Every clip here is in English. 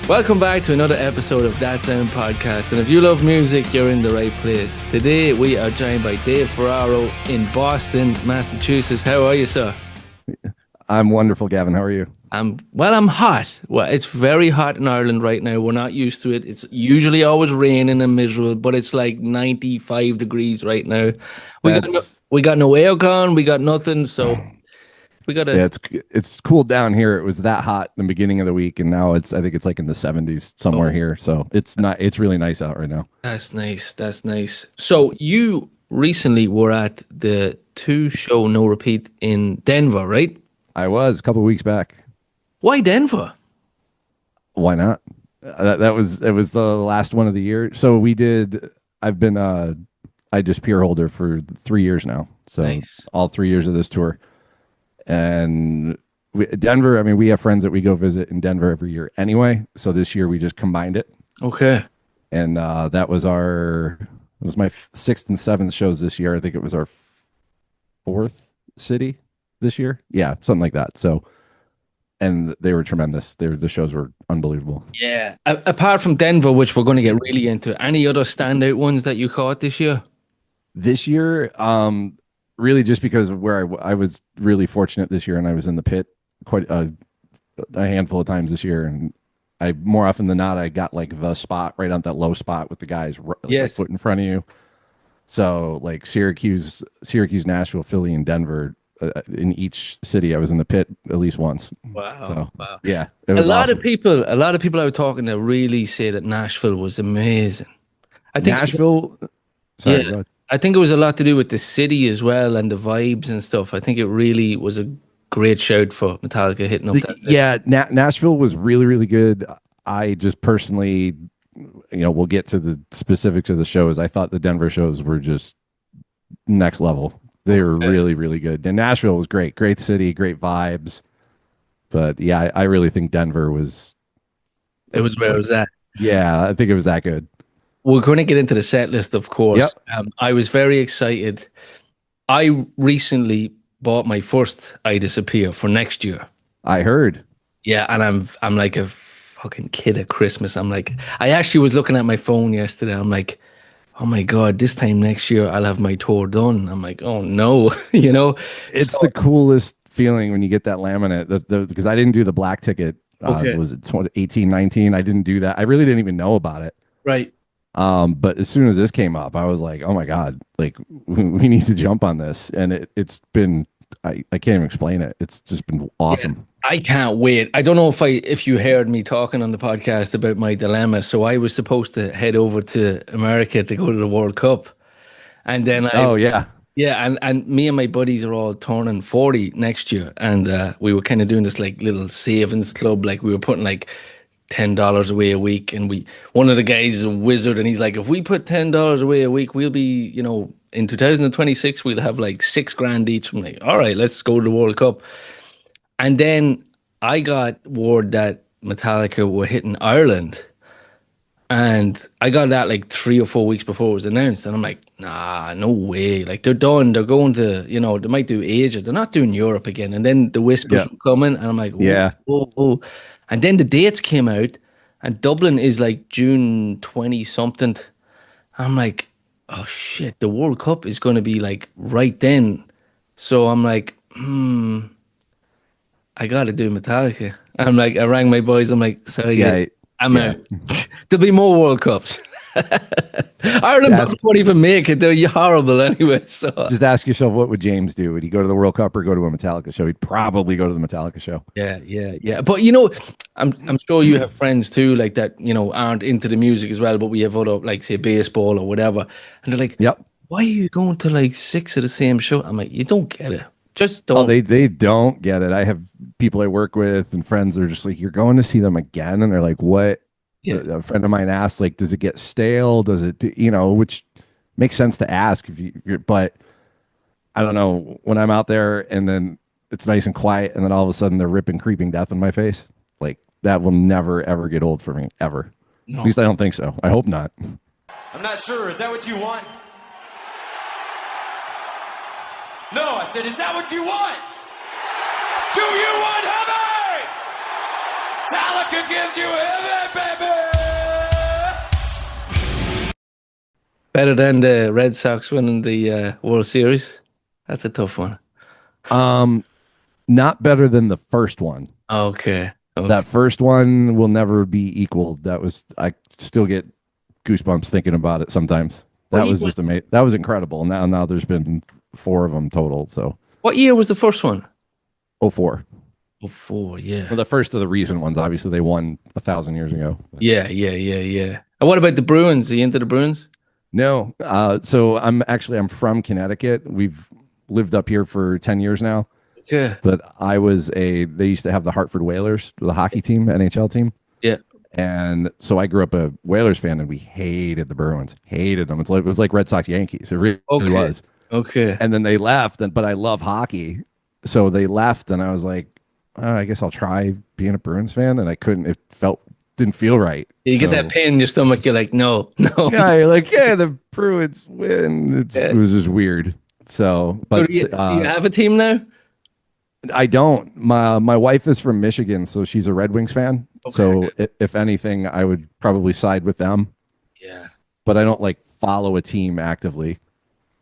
Welcome back to another episode of That Sound Podcast. And if you love music, you're in the right place. Today we are joined by Dave Ferraro in Boston, Massachusetts. How are you, sir? I'm wonderful, Gavin. How are you? I'm hot. Well, it's very hot in Ireland right now. We're not used to it. It's usually always raining and miserable, but it's like 95 degrees right now. We got no aircon, we got nothing, so we got Yeah, it's cooled down here. It was that hot in the beginning of the week, and now I think it's like in the 70s somewhere here. So it's really nice out right now. That's nice. That's nice. So you recently were at the 2 show no repeat in Denver, right? I was a couple of weeks back. Why Denver? Why not? It was the last one of the year. So we did. I just peer holder for 3 years now. So Nice. all 3 years of this tour. And Denver, I mean, we have friends that we go visit in Denver every year anyway. So this year we just combined it. Okay. And it was my sixth and seventh shows this year. I think it was our fourth city this year. Yeah, something like that. So, and they were tremendous. The shows were unbelievable. Yeah. Apart from Denver, which we're going to get really into, any other standout ones that you caught this year? This year, really just because of where I was really fortunate this year, and I was in the pit quite a handful of times this year, and I more often than not I got like the spot right on that low spot with the guys a foot in front of you. So like Syracuse, Nashville, Philly, and Denver. In each city, I was in the pit at least once. Wow. So, wow. Yeah, it was lot awesome. of people I was talking to really say that Nashville was amazing. I think Nashville. Sorry, yeah. go ahead. I think it was a lot to do with the city as well and the vibes and stuff. I think it really was a great shout for Metallica hitting up that. Yeah, Nashville was really, really good. I just personally, we'll get to the specifics of the shows. I thought the Denver shows were just next level. They were really, really good. And Nashville was great. Great city, great vibes. But yeah, I really think Denver was. It was where it was at. Yeah, I think it was that good. We're going to get into the set list, of course. Yep. I was very excited. I recently bought my first I Disappear for next year. I heard. Yeah, and I'm like a fucking kid at Christmas. I actually was looking at my phone yesterday. I'm like, oh my God, this time next year I'll have my tour done. I'm like, oh no, It's the coolest feeling when you get that laminate. Because I didn't do the black ticket. Okay. Was it 18, 19? I didn't do that. I really didn't even know about it. Right. But as soon as this came up, I was like, oh my God, like we need to jump on this. And it's been, I can't even explain it. It's just been awesome. Yeah, I can't wait. I don't know if you heard me talking on the podcast about my dilemma. So I was supposed to head over to America to go to the World Cup. And then Yeah. Yeah, and me and my buddies are all turning 40 next year. And we were kind of doing this like little savings club. Like we were putting like $10 away a week, and one of the guys is a wizard, and he's like, if we put $10 away a week, we'll be, in 2026 we'll have like $6,000 each. I'm like, all right, let's go to the World Cup. And then I got word that Metallica were hitting Ireland, and I got that like 3 or 4 weeks before it was announced, and I'm like, nah, no way. Like they're done. They're going to, they might do Asia. They're not doing Europe again. And then the whispers were coming, and I'm like, oh. And then the dates came out, and Dublin is like June 20 something. I'm like, oh shit, the World Cup is going to be like right then. So I'm like, I got to do Metallica. I'm like, I rang my boys. I'm like, sorry, I'm out. There'll be more World Cups. Ireland won't even make it. They're horrible anyway. So just ask yourself, what would James do? Would he go to the World Cup or go to a Metallica show? He'd probably go to the Metallica show. Yeah. But I'm sure you have friends too, like that, aren't into the music as well. But we have other, like say baseball or whatever, and they're like, yep. Why are you going to like 6 of the same show? I'm like, you don't get it. Just don't. Oh, they don't get it. I have people I work with and friends that are just like, you're going to see them again, and they're like, what? Yeah. A friend of mine asked, like, does it get stale? Does it, which makes sense to ask but I don't know, when I'm out there and then it's nice and quiet and then all of a sudden they're ripping Creeping Death in my face. Like that will never, ever get old for me, ever. No. At least I don't think so. I hope not. I'm not sure. Is that what you want? No, I said, is that what you want? Do you want heaven? Metallica gives you heaven, baby! Better than the Red Sox winning the World Series? That's a tough one. Not better than the first one. Okay. That first one will never be equaled. That was, I still get goosebumps thinking about it sometimes. That was just amazing. That was incredible. Now there's been 4 of them total. So What year was the first one? 04. Oh, 4, yeah. Well, the first of the recent ones, obviously they won 1,000 years ago. Yeah. And what about the Bruins? Are you into the Bruins? No. So I'm from Connecticut. We've lived up here for 10 years now. Okay. But they used to have the Hartford Whalers, the hockey team, NHL team. Yeah. And so I grew up a Whalers fan, and we hated the Bruins, hated them. It was like Red Sox Yankees. It really was. Okay. And then they left, but I love hockey. So they left, and I was like, oh, I guess I'll try being a Bruins fan. And I couldn't, didn't feel right. You get that pain in your stomach. You're like, no. Yeah, you're like, yeah, the Bruins win. It was just weird. So, but do you have a team now? I don't. My wife is from Michigan, so she's a Red Wings fan. Okay. So if anything, I would probably side with them. Yeah. But I don't follow a team actively.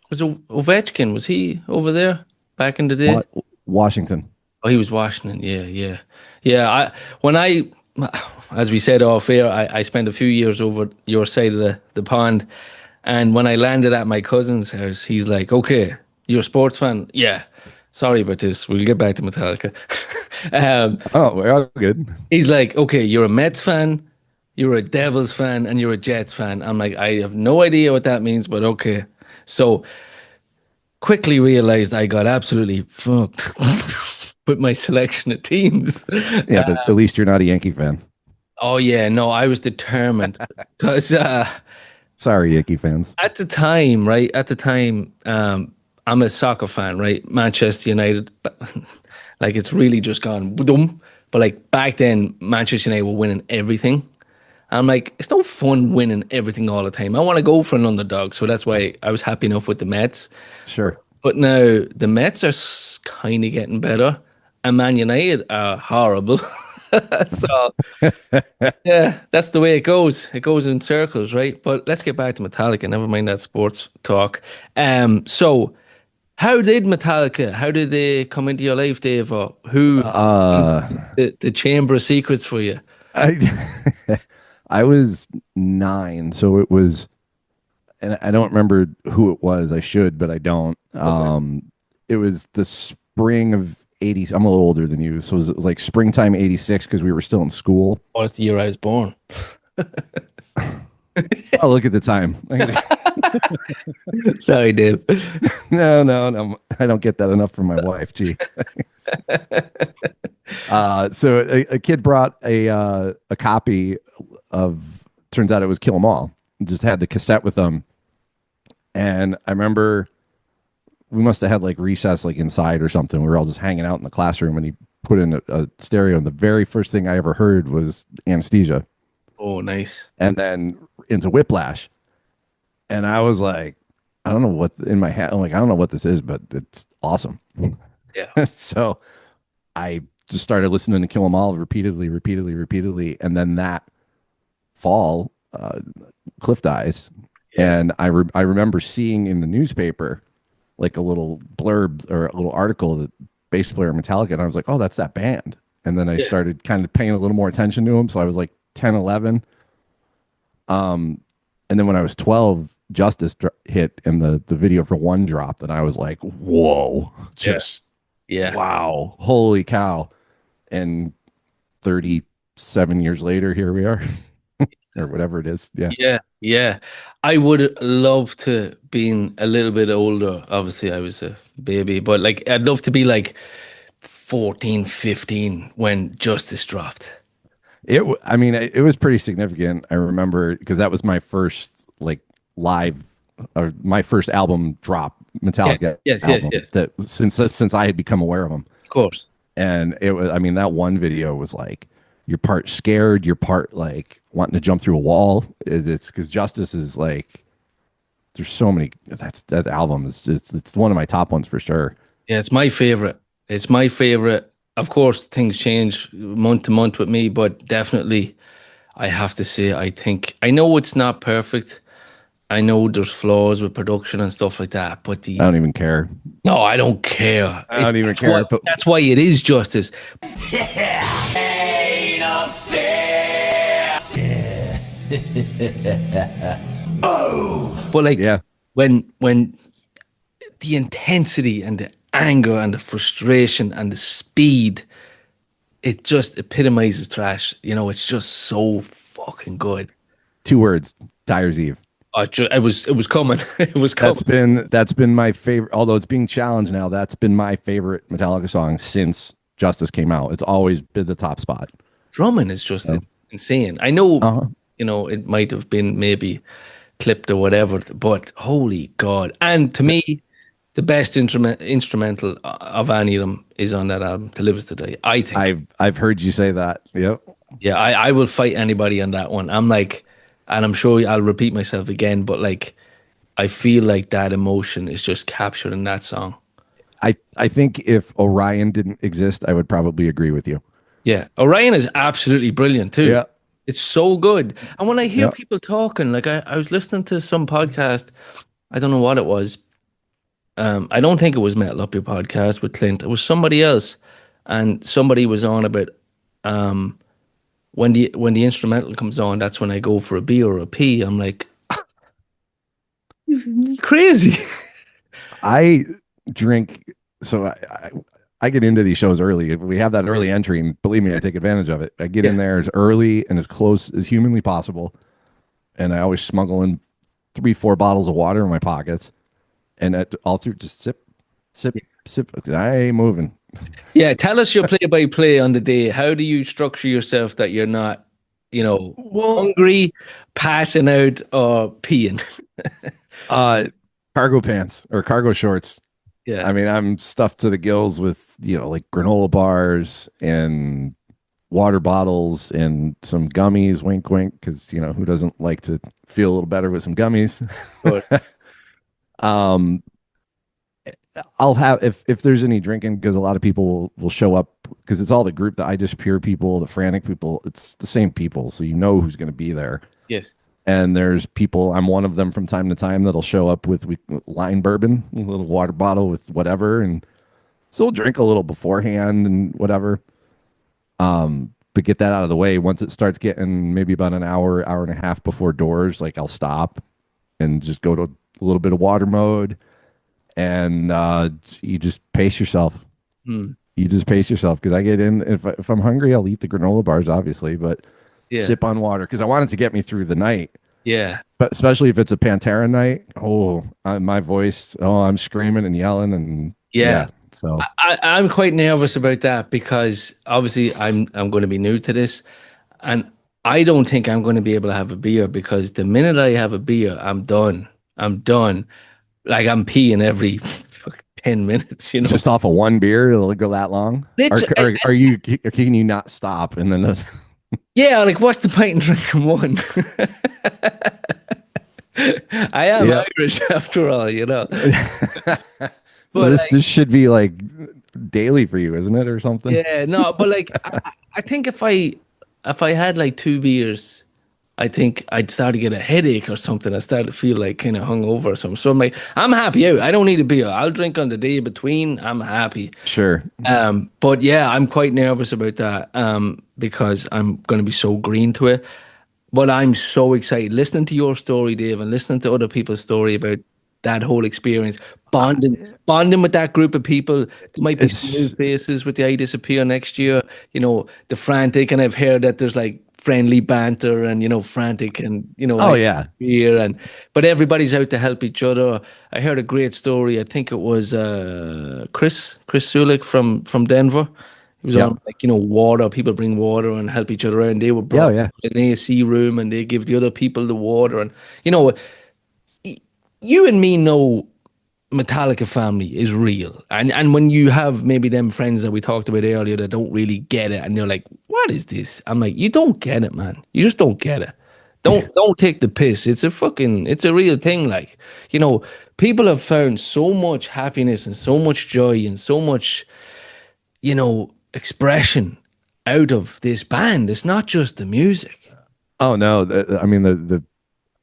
Was Ovechkin, was he over there back in the day? Washington. Oh, he was Washington. Yeah. As we said off air, I spent a few years over your side of the pond. And when I landed at my cousin's house, he's like, okay, you're a sports fan? Yeah. Sorry about this. We'll get back to Metallica. We're all good. He's like, okay, you're a Mets fan, you're a Devils fan, and you're a Jets fan. I'm like, I have no idea what that means, but okay. So quickly realized I got absolutely fucked with my selection of teams. Yeah, but at least you're not a Yankee fan. Oh, yeah. No, I was determined because sorry, Yankee fans. At the time, right? I'm a soccer fan, right? Manchester United, it's really just gone boom. But back then, Manchester United were winning everything. I'm like, it's no fun winning everything all the time. I want to go for an underdog, so that's why I was happy enough with the Mets. Sure. But now the Mets are kind of getting better, and Man United are horrible. So yeah, that's the way it goes. It goes in circles, right? But let's get back to Metallica. Never mind that sports talk. So. How did they come into your life, Dave? Or who the Chamber of Secrets for you? I was 9, so it was, and I don't remember who it was. I should, but I don't. Okay. It was the spring of 80s. I'm a little older than you, so it was like springtime 86 because we were still in school. Oh, it's the year I was born. Oh, look at the time. Sorry, Dave. No. I don't get that enough from my wife. Gee. So a kid brought a copy of, turns out it was Kill 'Em All. Just had the cassette with them. And I remember we must have had recess inside or something. We were all just hanging out in the classroom, and he put in a stereo. And the very first thing I ever heard was Anesthesia. Oh, nice. And then into Whiplash. And I was like, I don't know what in my head. I'm like, I don't know what this is, but it's awesome. Yeah. So I just started listening to Kill 'Em All repeatedly. And then that fall, Cliff dies. Yeah. And I remember seeing in the newspaper, a little blurb or a little article that bass player Metallica. And I was like, oh, that's that band. And then I started kind of paying a little more attention to him. So I was 10, 11. And then when I was 12, Justice hit and the video for One dropped, and I was like, whoa, wow, holy cow. And 37 years later, here we are. Or whatever it is. Yeah. I would love to be a little bit older. Obviously, I was a baby, but I'd love to be 14, 15 when Justice dropped. It was pretty significant. I remember because that was my first live, or my first album drop, Metallica. Yes. That since I had become aware of them, of course. And it was, that one video was you're part scared, you're part wanting to jump through a wall. It's because Justice is there's so many. That album is it's one of my top ones for sure. Yeah, it's my favorite. It's my favorite of course, things change month to month with me, but definitely, I have to say, I know it's not perfect. I know there's flaws with production and stuff like that, but I don't even care. no, I don't care. I don't even care. But That's why it is justice. Ain't a But like, yeah, when the intensity and the anger and the frustration and the speed, it just epitomizes trash. It's just so fucking good. 2 words: Dyer's Eve. It was coming. It was coming. That's been my favorite. Although it's being challenged now, that's been my favorite Metallica song since Justice came out. It's always been the top spot. Drumming is just insane. I know, Uh-huh. it might have been maybe clipped or whatever, but holy God. And to me, the best instrumental of any of them is on that album, To Live Is To Die, I think. I've heard you say that. Yep. Yeah, I will fight anybody on that one. I'm like, and I'm sure I'll repeat myself again, but like, I feel like that emotion is just captured in that song. I think if Orion didn't exist, I would probably agree with you. Yeah, Orion is absolutely brilliant too. Yeah. It's so good. And when I hear Yeah. people talking, like I was listening to some podcast, I don't know what it was. I don't think it was Metal Up Your Podcast with Clint. It was somebody else, and somebody was on about um, when the instrumental comes on, that's when I go for a beer or a pee. I'm like, crazy. I drink, so I get into these shows early. We have that early entry, and believe me, I take advantage of it. I get in there as early and as close as humanly possible, and I always smuggle in 3-4 bottles of water in my pockets, and all through just sip, sip, sip. I ain't moving. Yeah, tell us your play-by-play on the day. How do you structure yourself that you're not, Well, hungry, passing out, or peeing? cargo pants or cargo shorts. Yeah. I mean, I'm stuffed to the gills with, like granola bars and water bottles and some gummies, wink, wink, because, who doesn't like to feel a little better with some gummies? But um, I'll have, if there's any drinking, because a lot of people will show up, because it's all the group, the I Disappear people, the Frantic people, it's the same people. So who's going to be there. yes. And there's people, I'm one of them from time to time, that'll show up with line bourbon, a little water bottle with whatever. And so we'll drink a little beforehand and whatever. But get that out of the way. Once it starts getting maybe about an hour and a half before doors, like I'll stop and just go to a little bit of water mode. And you just pace yourself. Hmm. You just pace yourself, because I get in, if I'm hungry, I'll eat the granola bars, obviously, but Yeah. sip on water, because I want it to get me through the night. Yeah. But especially if it's a Pantera night, my voice, I'm screaming and yelling, and Yeah. so I'm quite nervous about that because obviously I'm going to be new to this, and I don't think I'm going to be able to have a beer because the minute I have a beer, I'm done. I'm done. Like I'm peeing every 10 minutes, just off of one beer, it'll go that long. Are you? Can you not stop? And then Yeah, like what's the point in drinking one? I am Irish after all, But this should be like daily for you, isn't it, or something? yeah, no, but like I think if I had like 2 beers, I think I'd start to get a headache or something. I start to feel like kind of hungover or something. So I'm like, I'm happy out. I don't need a beer. I'll drink on the day between. I'm happy. Sure. But yeah, I'm quite nervous about that because I'm going to be so green to it. But I'm so excited listening to your story, Dave, and listening to other people's story about that whole experience, bonding with that group of people. There might be some new faces with the I Disappear next year. The Frantic, and I've heard that there's like friendly banter and Frantic and beer but everybody's out to help each other. I heard a great story. I think it was Chris Sulik from Denver. He was on water. People bring water and help each other out. And they were brought in an AC room and they give the other people the water. And you and me know Metallica family is real. And when you have maybe them friends that we talked about earlier that don't really get it and they're like, what is this? I'm like, you don't get it, man. You just don't get it. Don't take the piss. It's a real thing. Like, people have found so much happiness and so much joy and so much, expression out of this band. It's not just the music. Oh no, I mean the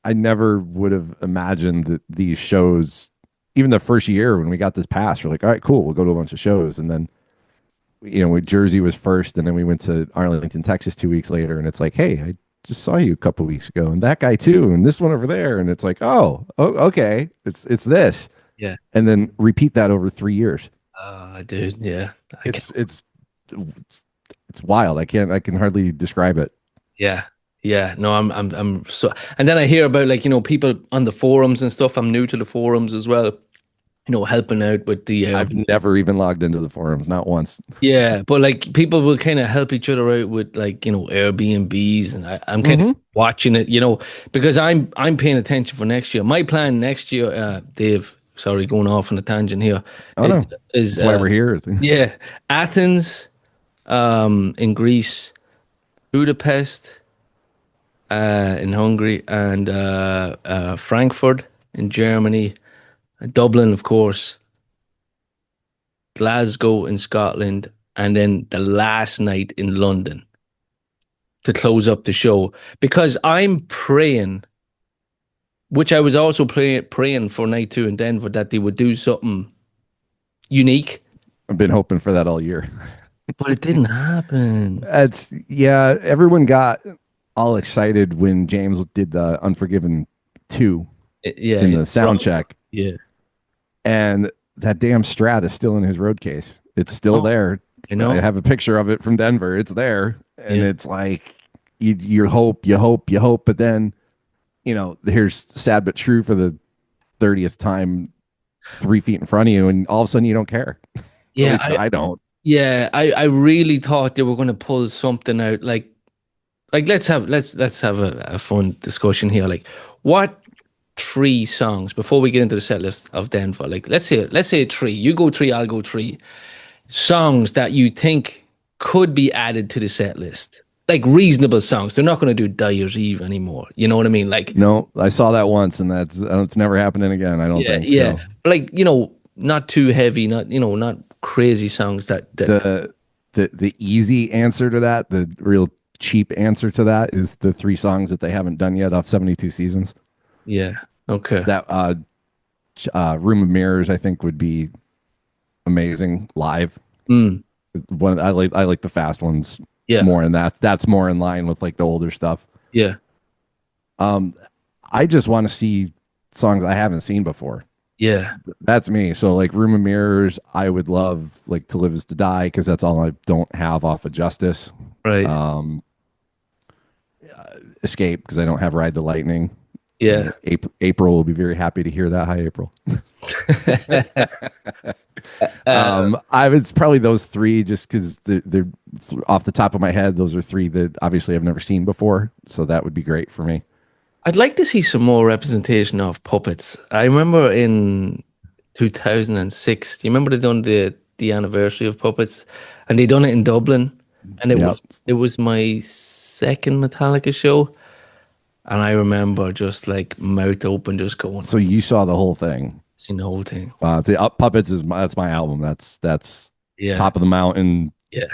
I never would have imagined that these shows, even the first year when we got this pass, we're like, all right, cool, we'll go to a bunch of shows. And then, Jersey was first, and then we went to Arlington, Texas 2 weeks later, and it's like, hey, I just saw you a couple weeks ago, and that guy too, and this one over there, and it's like, oh, okay, it's this, Yeah. and then repeat that over 3 years. Dude, yeah. It's wild. I can hardly describe it. Yeah. Yeah. No, I'm so, and then I hear about like, people on the forums and stuff. I'm new to the forums as well, helping out with the, I've never even logged into the forums, not once. yeah, but like people will kind of help each other out with like, Airbnbs, and I'm kind of watching it, because I'm paying attention for next year. My plan next year, Dave, sorry, going off on a tangent here. Oh no. Is That's why we're here. yeah, Athens, in Greece, Budapest, in Hungary, and Frankfurt in Germany, Dublin, of course, Glasgow in Scotland, and then the last night in London to close up the show. Because I'm praying, which I was also praying for night 2 in Denver, that they would do something unique. I've been hoping for that all year. But it didn't happen. Everyone got all excited when James did the Unforgiven 2 in the sound check. Yeah. And that damn Strat is still in his road case. It's still there. I have a picture of it from Denver. It's there. And it's like you hope, but then, here's sad but true for the 30th time, 3 feet in front of you, and all of a sudden you don't care. Yeah, At least I don't. Yeah, I really thought they were going to pull something out. Like let's have a fun discussion here. Like, what 3 songs before we get into the set list of Denver? Like, let's say 3. You go 3, I'll go 3 songs that you think could be added to the set list. Like reasonable songs. They're not going to do Dyer's Eve anymore. You know what I mean? Like, no, I saw that once, and it's never happening again. I don't think. Yeah, so. Like, not too heavy, not crazy songs that the easy answer to that, the real cheap answer to that, is the 3 songs that they haven't done yet off 72 Seasons. Yeah. Okay. That Room of Mirrors, I think, would be amazing live. One I like the fast ones more, and that's more in line with like the older stuff. Yeah. I just want to see songs I haven't seen before. Yeah. That's me. So like Room of Mirrors, I would love like To Live Is to Die, because that's all I don't have off of Justice. Right. Escape, because I don't have Ride the Lightning. Yeah. April will be very happy to hear that. Hi, April. It's probably those 3, just because they're off the top of my head. Those are 3 that obviously I've never seen before, so that would be great for me. I'd like to see some more representation of puppets. I remember in 2006. Do you remember they done the anniversary of puppets, and they done it in Dublin, and it was my second Metallica show. And I remember just like mouth open, just going. So you saw the whole thing? Seen the whole thing. The Puppets that's my album. That's top of the mountain. Yeah,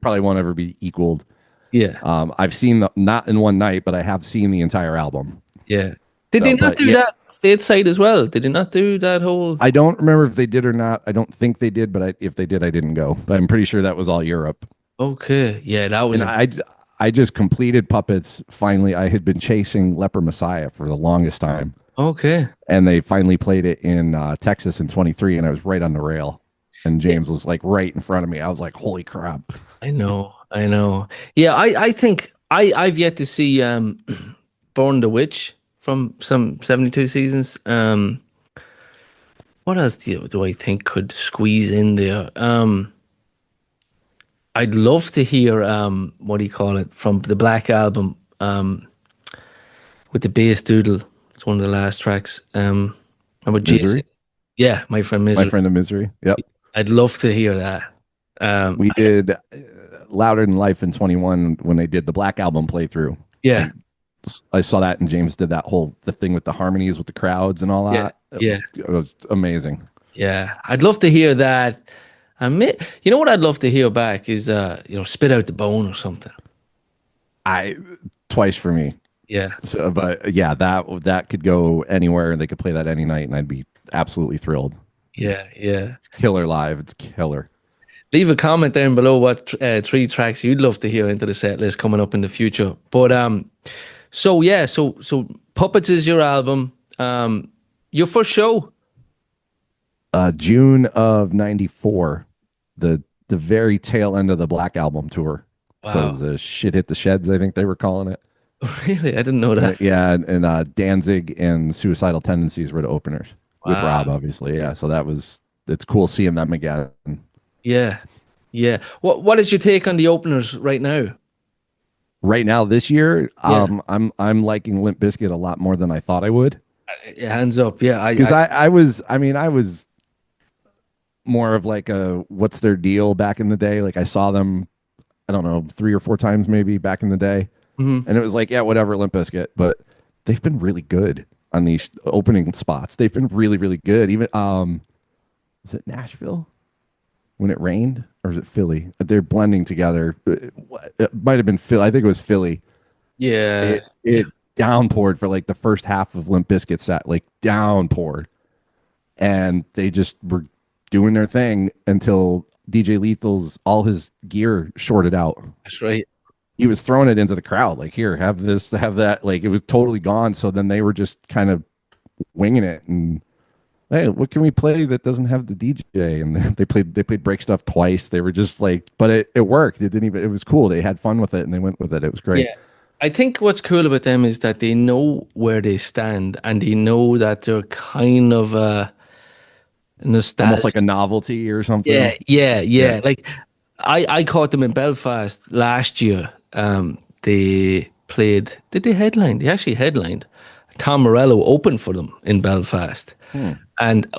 probably won't ever be equaled. Yeah. I've seen not in one night, but I have seen the entire album. Yeah. Did they not do that stateside as well? Did they not do that whole? I don't remember if they did or not. I don't think they did, but if they did, I didn't go. But I'm pretty sure that was all Europe. Okay. Yeah, that was. And I just completed Puppets. Finally, I had been chasing Leper Messiah for the longest time. Okay. And they finally played it in Texas in 23, and I was right on the rail. And James was like right in front of me. I was like, holy crap. I know. Yeah, I think I've yet to see Born the Witch from some 72 Seasons. What else do I think could squeeze in there? I'd love to hear what do you call it, from the Black Album, with the bass doodle. It's one of the last tracks. Misery? Yeah, My Friend Misery. My Friend of Misery. Yep. I'd love to hear that. We did Louder Than Life in 21 when they did the Black Album playthrough. Yeah. I saw that, and James did that the thing with the harmonies with the crowds and all that. Yeah. It was amazing. Yeah. I'd love to hear that. And you know what I'd love to hear back is Spit Out the Bone or something. I twice for me. Yeah. So, but yeah, that could go anywhere, and they could play that any night, and I'd be absolutely thrilled. Yeah, yeah. It's killer live. It's killer. Leave a comment down below what three tracks you'd love to hear into the set list coming up in the future. But so yeah, so Puppets is your album. Your first show. June of '94, the very tail end of the Black Album tour. So Wow. the shit hit the sheds, I think they were calling it. Really? I didn't know that. Yeah, and Danzig and Suicidal Tendencies were the openers with Wow. Rob, obviously. Yeah, so it's cool seeing them again. Yeah. Yeah. What is your take on the openers right now? Right now, this year, Yeah. I'm liking Limp Bizkit a lot more than I thought I would. Hands up. Yeah. Because I was more of like a what's their deal back in the day. Like I saw them, I don't know, 3 or 4 times maybe back in the day, Mhm. and it was like, yeah, whatever, Limp Bizkit. But they've been really good on these opening spots. They've been really, really good. Even is it Nashville when it rained, or is it Philly? They're blending together. It might have been Philly. I think it was Philly. Yeah. It downpoured for like the first half of Limp Bizkit set, like downpoured, and they just were doing their thing until DJ Lethal's all his gear shorted out. That's right. He was throwing it into the crowd, like, here, have this, have that. Like, it was totally gone. So then they were just kind of winging it, and hey, what can we play that doesn't have the DJ? And they played Break Stuff twice. They were just like, but it worked. It didn't even, it was cool. They had fun with it and they went with it. It was great. Yeah. I think what's cool about them is that they know where they stand and they know that they're kind of Almost nostalgic. like a novelty or Yeah, something. yeah, Yeah. yeah. Like I caught them in Belfast last year. They played. Did they headline? They actually headlined. Tom Morello opened for them in Belfast, Hmm. and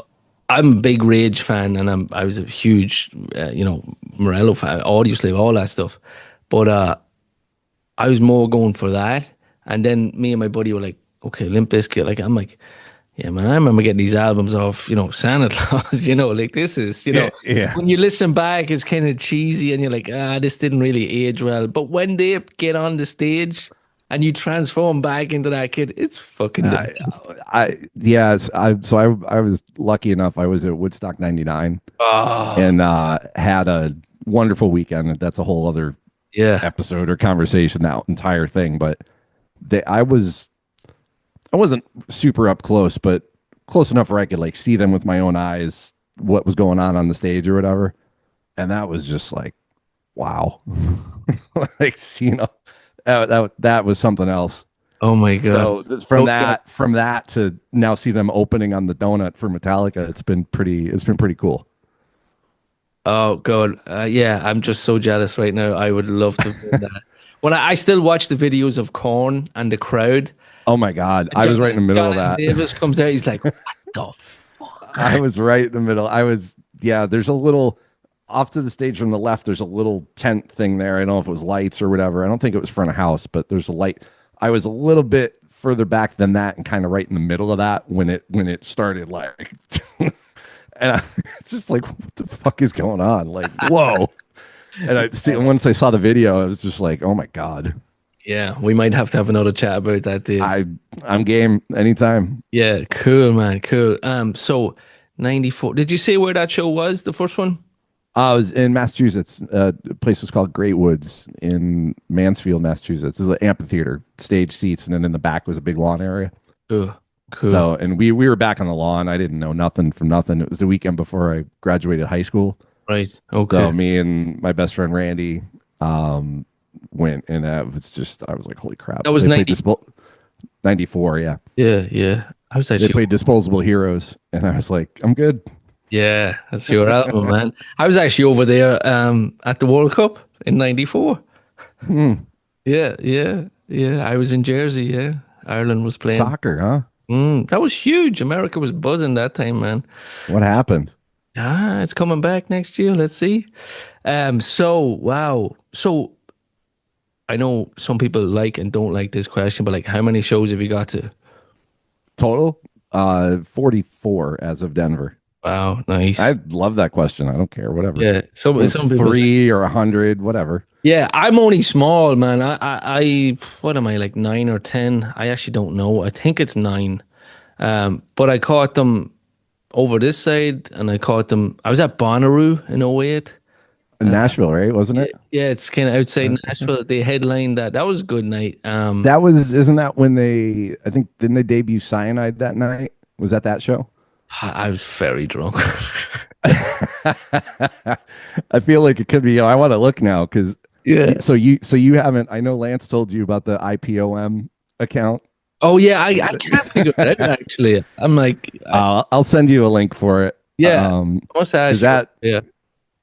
I'm a big Rage fan, and I was a huge Morello fan, Audioslave, all that stuff. But I was more going for that, and then me and my buddy were like, okay, Limp Bizkit. Like I'm like, yeah, man, I remember getting these albums off, Santa Claus, like this is, Yeah. Yeah. when you listen back, it's kind of cheesy and you're like, this didn't really age well. But when they get on the stage and you transform back into that kid, it's fucking the I, best. I was lucky enough. I was at Woodstock '99 Oh, and had a wonderful weekend. That's a whole other yeah. episode or conversation, that entire thing. But I wasn't super up close, but close enough where I could like see them with my own eyes, what was going on the stage or whatever. And that was just like, wow, like that was something else. Oh my God. So from Okay. that to now see them opening on the donut for Metallica, it's been pretty cool. Oh God. Yeah, I'm just so jealous right now. I would love to do that. When I still watch the videos of Korn and the crowd. Oh my God, I was right in the middle of Jonathan that. Davis comes out. He's like, what the fuck? I was right in the middle. Yeah, there's a little off to the stage from the left. There's a little tent thing there. I don't know if it was lights or whatever. I don't think it was front of house, but there's a light. I was a little bit further back than that and kind of right in the middle of that when it started, like, and it's just like, what the fuck is going on? Like, whoa. And once I saw the video, I was just like, oh my God. Yeah, we might have to have another chat about that, Dave. I'm game anytime. Yeah, cool, man, cool. So 94. Did you say where that show was, the first one? I was in Massachusetts. A place was called Great Woods in Mansfield, Massachusetts. It was an amphitheater, stage seats, and then in the back was a big lawn area. Cool, cool. So, and we were back on the lawn. I didn't know nothing from nothing. It was the weekend before I graduated high school. Right. Okay. So me and my best friend Randy went, and that was just, I was like, holy crap. That was They played 90. 94, yeah. Yeah, yeah. I was They actually, played Disposable Heroes, and I was like, I'm good. yeah, that's your album, man. I was actually over there at the World Cup in 94. Hmm. Yeah, yeah, yeah. I was in Jersey, yeah. Ireland was playing. Soccer, huh? That was huge. America was buzzing that time, man. What happened? It's coming back next year. Let's see. So wow. So I know some people like and don't like this question, but like, how many shows have you got to? Total? 44 as of Denver. Wow, nice. I love that question. I don't care, whatever. Yeah, It's some people. 3 or 100, whatever. Yeah, I'm only small, man. What am I like 9 or 10? I actually don't know. I think it's nine. But I caught them over this side, and I caught them. I was at Bonnaroo in '08. In Nashville, right? Wasn't Yeah, it? yeah, it's kind of outside Nashville. They headlined that. That was a good night. That was, isn't that when they, I think, didn't they debut Cyanide that night? Was that that show? I was very drunk. I feel like it could be. I want to look now because Yeah. so you haven't. I know Lance told you about the IPOM account. Oh yeah, I can't figure it out actually. I'm like, I'll send you a link for it. yeah, I must Because ask you. that Yeah,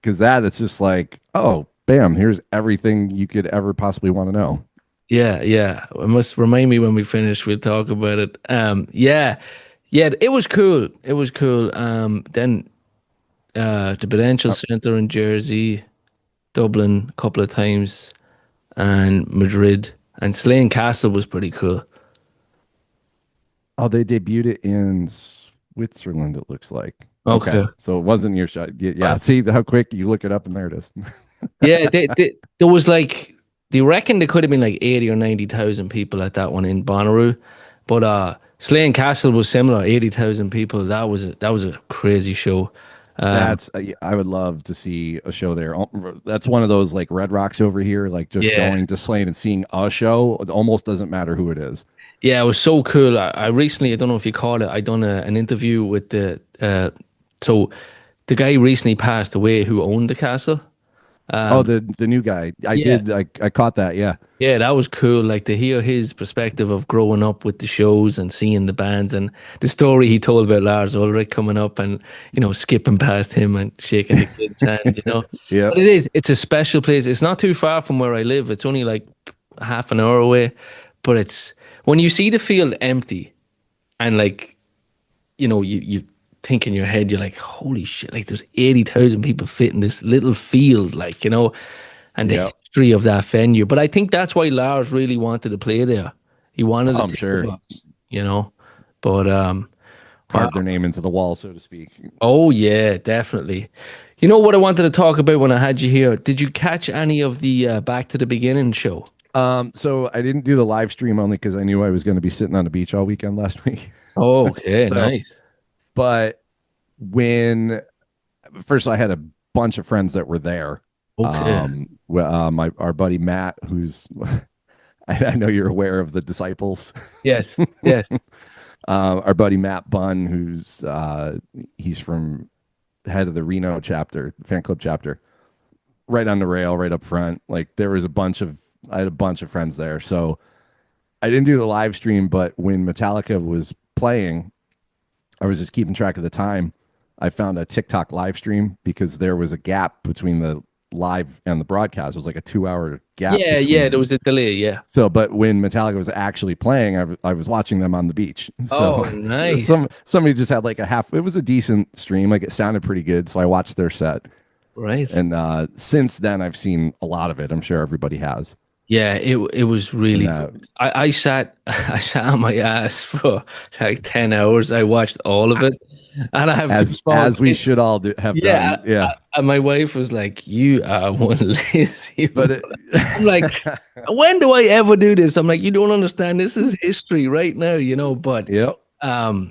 because that it's just like, oh, bam, here's everything you could ever possibly want to know. yeah, yeah. It must remind me when we finish. We'll talk about it. Yeah, yeah. It was cool. It was cool. Then the Prudential Center in Jersey, Dublin a couple of times, and Madrid, and Slane Castle was pretty cool. Oh, they debuted it in Switzerland, it looks like. Okay. Okay. So it wasn't your shot. Yeah. See how quick you look it up and there it is. Yeah, there was like they reckon there could have been like 80 or 90,000 people at that one in Bonnaroo, but Slane Castle was similar, 80,000 people. That was a crazy show. That's I would love to see a show there. That's one of those like Red Rocks over here, like just Yeah, going to Slane and seeing a show. It almost doesn't matter who it is. yeah, it was so cool. I recently, I don't know if you caught it, I done an interview with so the guy recently passed away who owned the castle. Oh, the new guy. I Yeah, did. I caught that. Yeah. yeah, that was cool. Like to hear his perspective of growing up with the shows and seeing the bands and the story he told about Lars Ulrich coming up and skipping past him and shaking the kid's hand. Yeah. But it's a special place. It's not too far from where I live. It's only like half an hour away. But it's when you see the field empty and like you think in your head, you're like, holy shit, like there's 80,000 people fit in this little field, and the Yeah. history of that venue. But I think that's why Lars really wanted to play there. He wanted to I'm play sure. with us, you know. But wow. Carved their name into the wall, so to speak. Oh yeah, definitely. You know what I wanted to talk about when I had you here? Did you catch any of the Back to the Beginning show? So I didn't do the live stream only because I knew I was going to be sitting on the beach all weekend last week. Oh, okay, So, nice. but when first I had a bunch of friends that were there. Okay. Our buddy Matt, who's I know you're aware of the Disciples. Yes, yes. Our buddy Matt Bunn, who's he's from head of the Reno chapter, fan club chapter, right on the rail, right up front. Like there was I had a bunch of friends there, so I didn't do the live stream. But when Metallica was playing, I was just keeping track of the time. I found a TikTok live stream because there was a gap between the live and the broadcast. It was like a 2 hour gap. Yeah, yeah, there was a delay, yeah. So, but when Metallica was actually playing, I was watching them on the beach. Oh, So, nice. somebody just had like a half. It was a decent stream. Like it sounded pretty good. So I watched their set, Right. and since then I've seen a lot of it. I'm sure everybody has. Yeah, it was really And, good. I sat I sat on my ass for like 10 hours. I watched all of it. And I have two small as we kids. should all have Yeah, done. Yeah, and my wife was like, "You are one lazy." but I'm like, when do I ever do this? I'm like, you don't understand. This is history right now. But yep.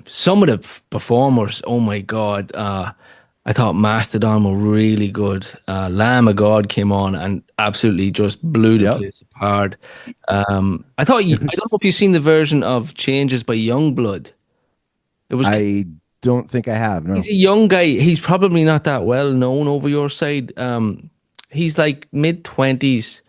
some of the performers, oh my God, I thought Mastodon were really good. Lamb of God came on and absolutely just blew the Yep. place apart. I thought I don't know if you've seen the version of Changes by Youngblood. It was I don't think I have. No. He's a young guy. He's probably not that well known over your side. He's like mid-20s,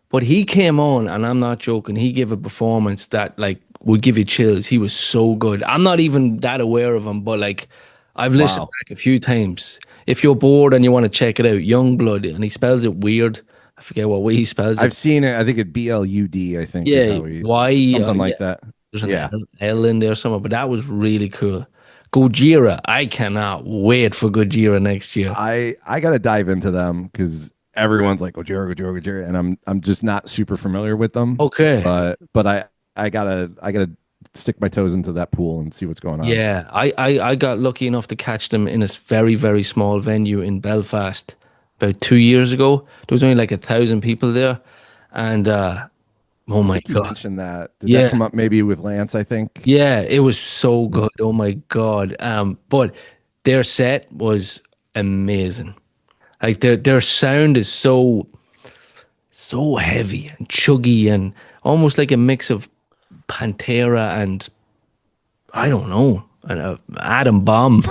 but he came on, and I'm not joking. He gave a performance that like would give you chills. He was so good. I'm not even that aware of him, but like I've listened Wow. back a few times. If you're bored and you want to check it out, Youngblood, and he spells it weird. I forget what way he spells it. I've seen it. I think it BLUD. I think. Yeah, Is how something like that. There's an Yeah. L in there somewhere, but that was really cool. Gojira, I cannot wait for Gojira next year. I got to dive into them because everyone's like Gojira, and I'm just not super familiar with them. Okay. But I gotta stick my toes into that pool and see what's going on. Yeah, I got lucky enough to catch them in a very, very small venue in Belfast about 2 years ago. There was only like 1,000 people there. And oh I my think you God. mentioned that. Did that Yeah. come up maybe with Lance, I think? Yeah, it was so good. Oh my God. But their set was amazing. Like their sound is so heavy and chuggy and almost like a mix of Pantera and I don't know, an Atom Bomb.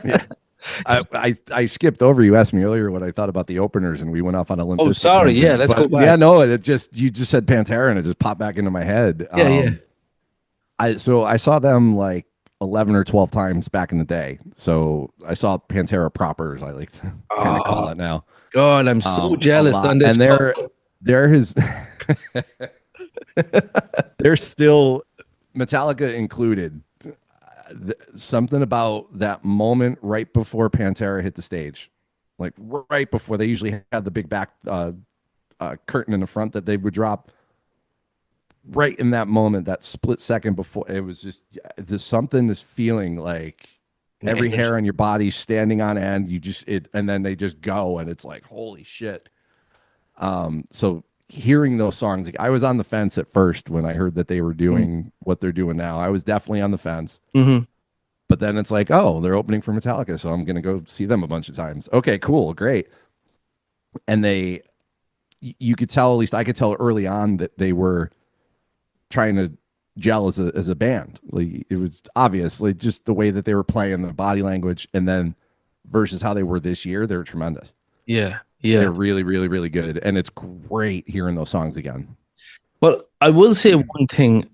Yeah. I skipped over. You asked me earlier what I thought about the openers, and we went off on a Limp Oh, Bizkit sorry. Yeah, tangent. let's go But yeah, back. no, it just you just said Pantera, and it just popped back into my head. Yeah, yeah. I saw them like 11 or 12 times back in the day. So I saw Pantera proper, as I like to kind of call Oh it now, God, I'm so a jealous lot. on this And call. there is there's still Metallica included. Something about that moment right before Pantera hit the stage, like right before they usually have the big back curtain in the front that they would drop. Right in that moment, that split second before, it was just there's something, this feeling like An every energy. hair on your body standing on end. You just it, and then they just go, and it's like holy shit. So hearing those songs, like, I was on the fence at first when I heard that they were doing what they're doing now. I was definitely on the fence. Mm-hmm. But then it's like, oh, they're opening for Metallica, so I'm gonna go see them a bunch of times. Okay, cool, great. And you could tell, at least I could tell early on that they were trying to gel as a band. Like it was obviously just the way that they were playing, the body language, and then versus how they were this year, they're tremendous. Yeah, yeah. They're really, really, really good, and it's great hearing those songs again. Well, I will say one thing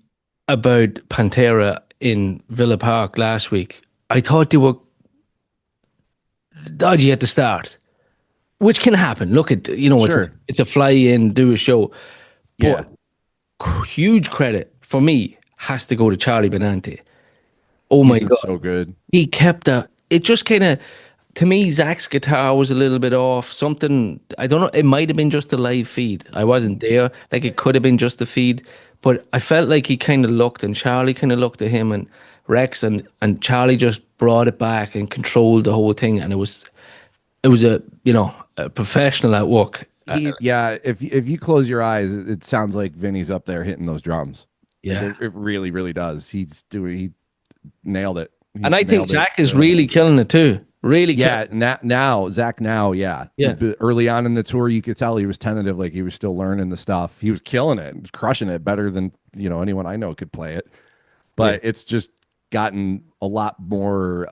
about Pantera in Villa Park last week. I thought they were dodgy at the start, which can happen. Look at Sure, it's a fly in, do a show, yeah, but huge credit for me has to go to Charlie Benante. Oh he's my been God, so good. he kept that. It just kind of, to me, Zach's guitar was a little bit off. Something, I don't know. It might have been just the live feed. I wasn't there. Like it could have been just the feed, but I felt like he kind of looked, and Charlie kind of looked at him and Rex, and Charlie just brought it back and controlled the whole thing. And it was a professional at work. Yeah, if you close your eyes, it sounds like Vinny's up there hitting those drums. Like Yeah. it really, really does. He nailed it. And He I think nailed it. Zach is really killing it too. Really killing. Yeah, now Zach now, yeah. Yeah. But early on in the tour, you could tell he was tentative, like he was still learning the stuff. He was killing it, crushing it better than anyone I know could play it. Yeah. But it's just gotten a lot more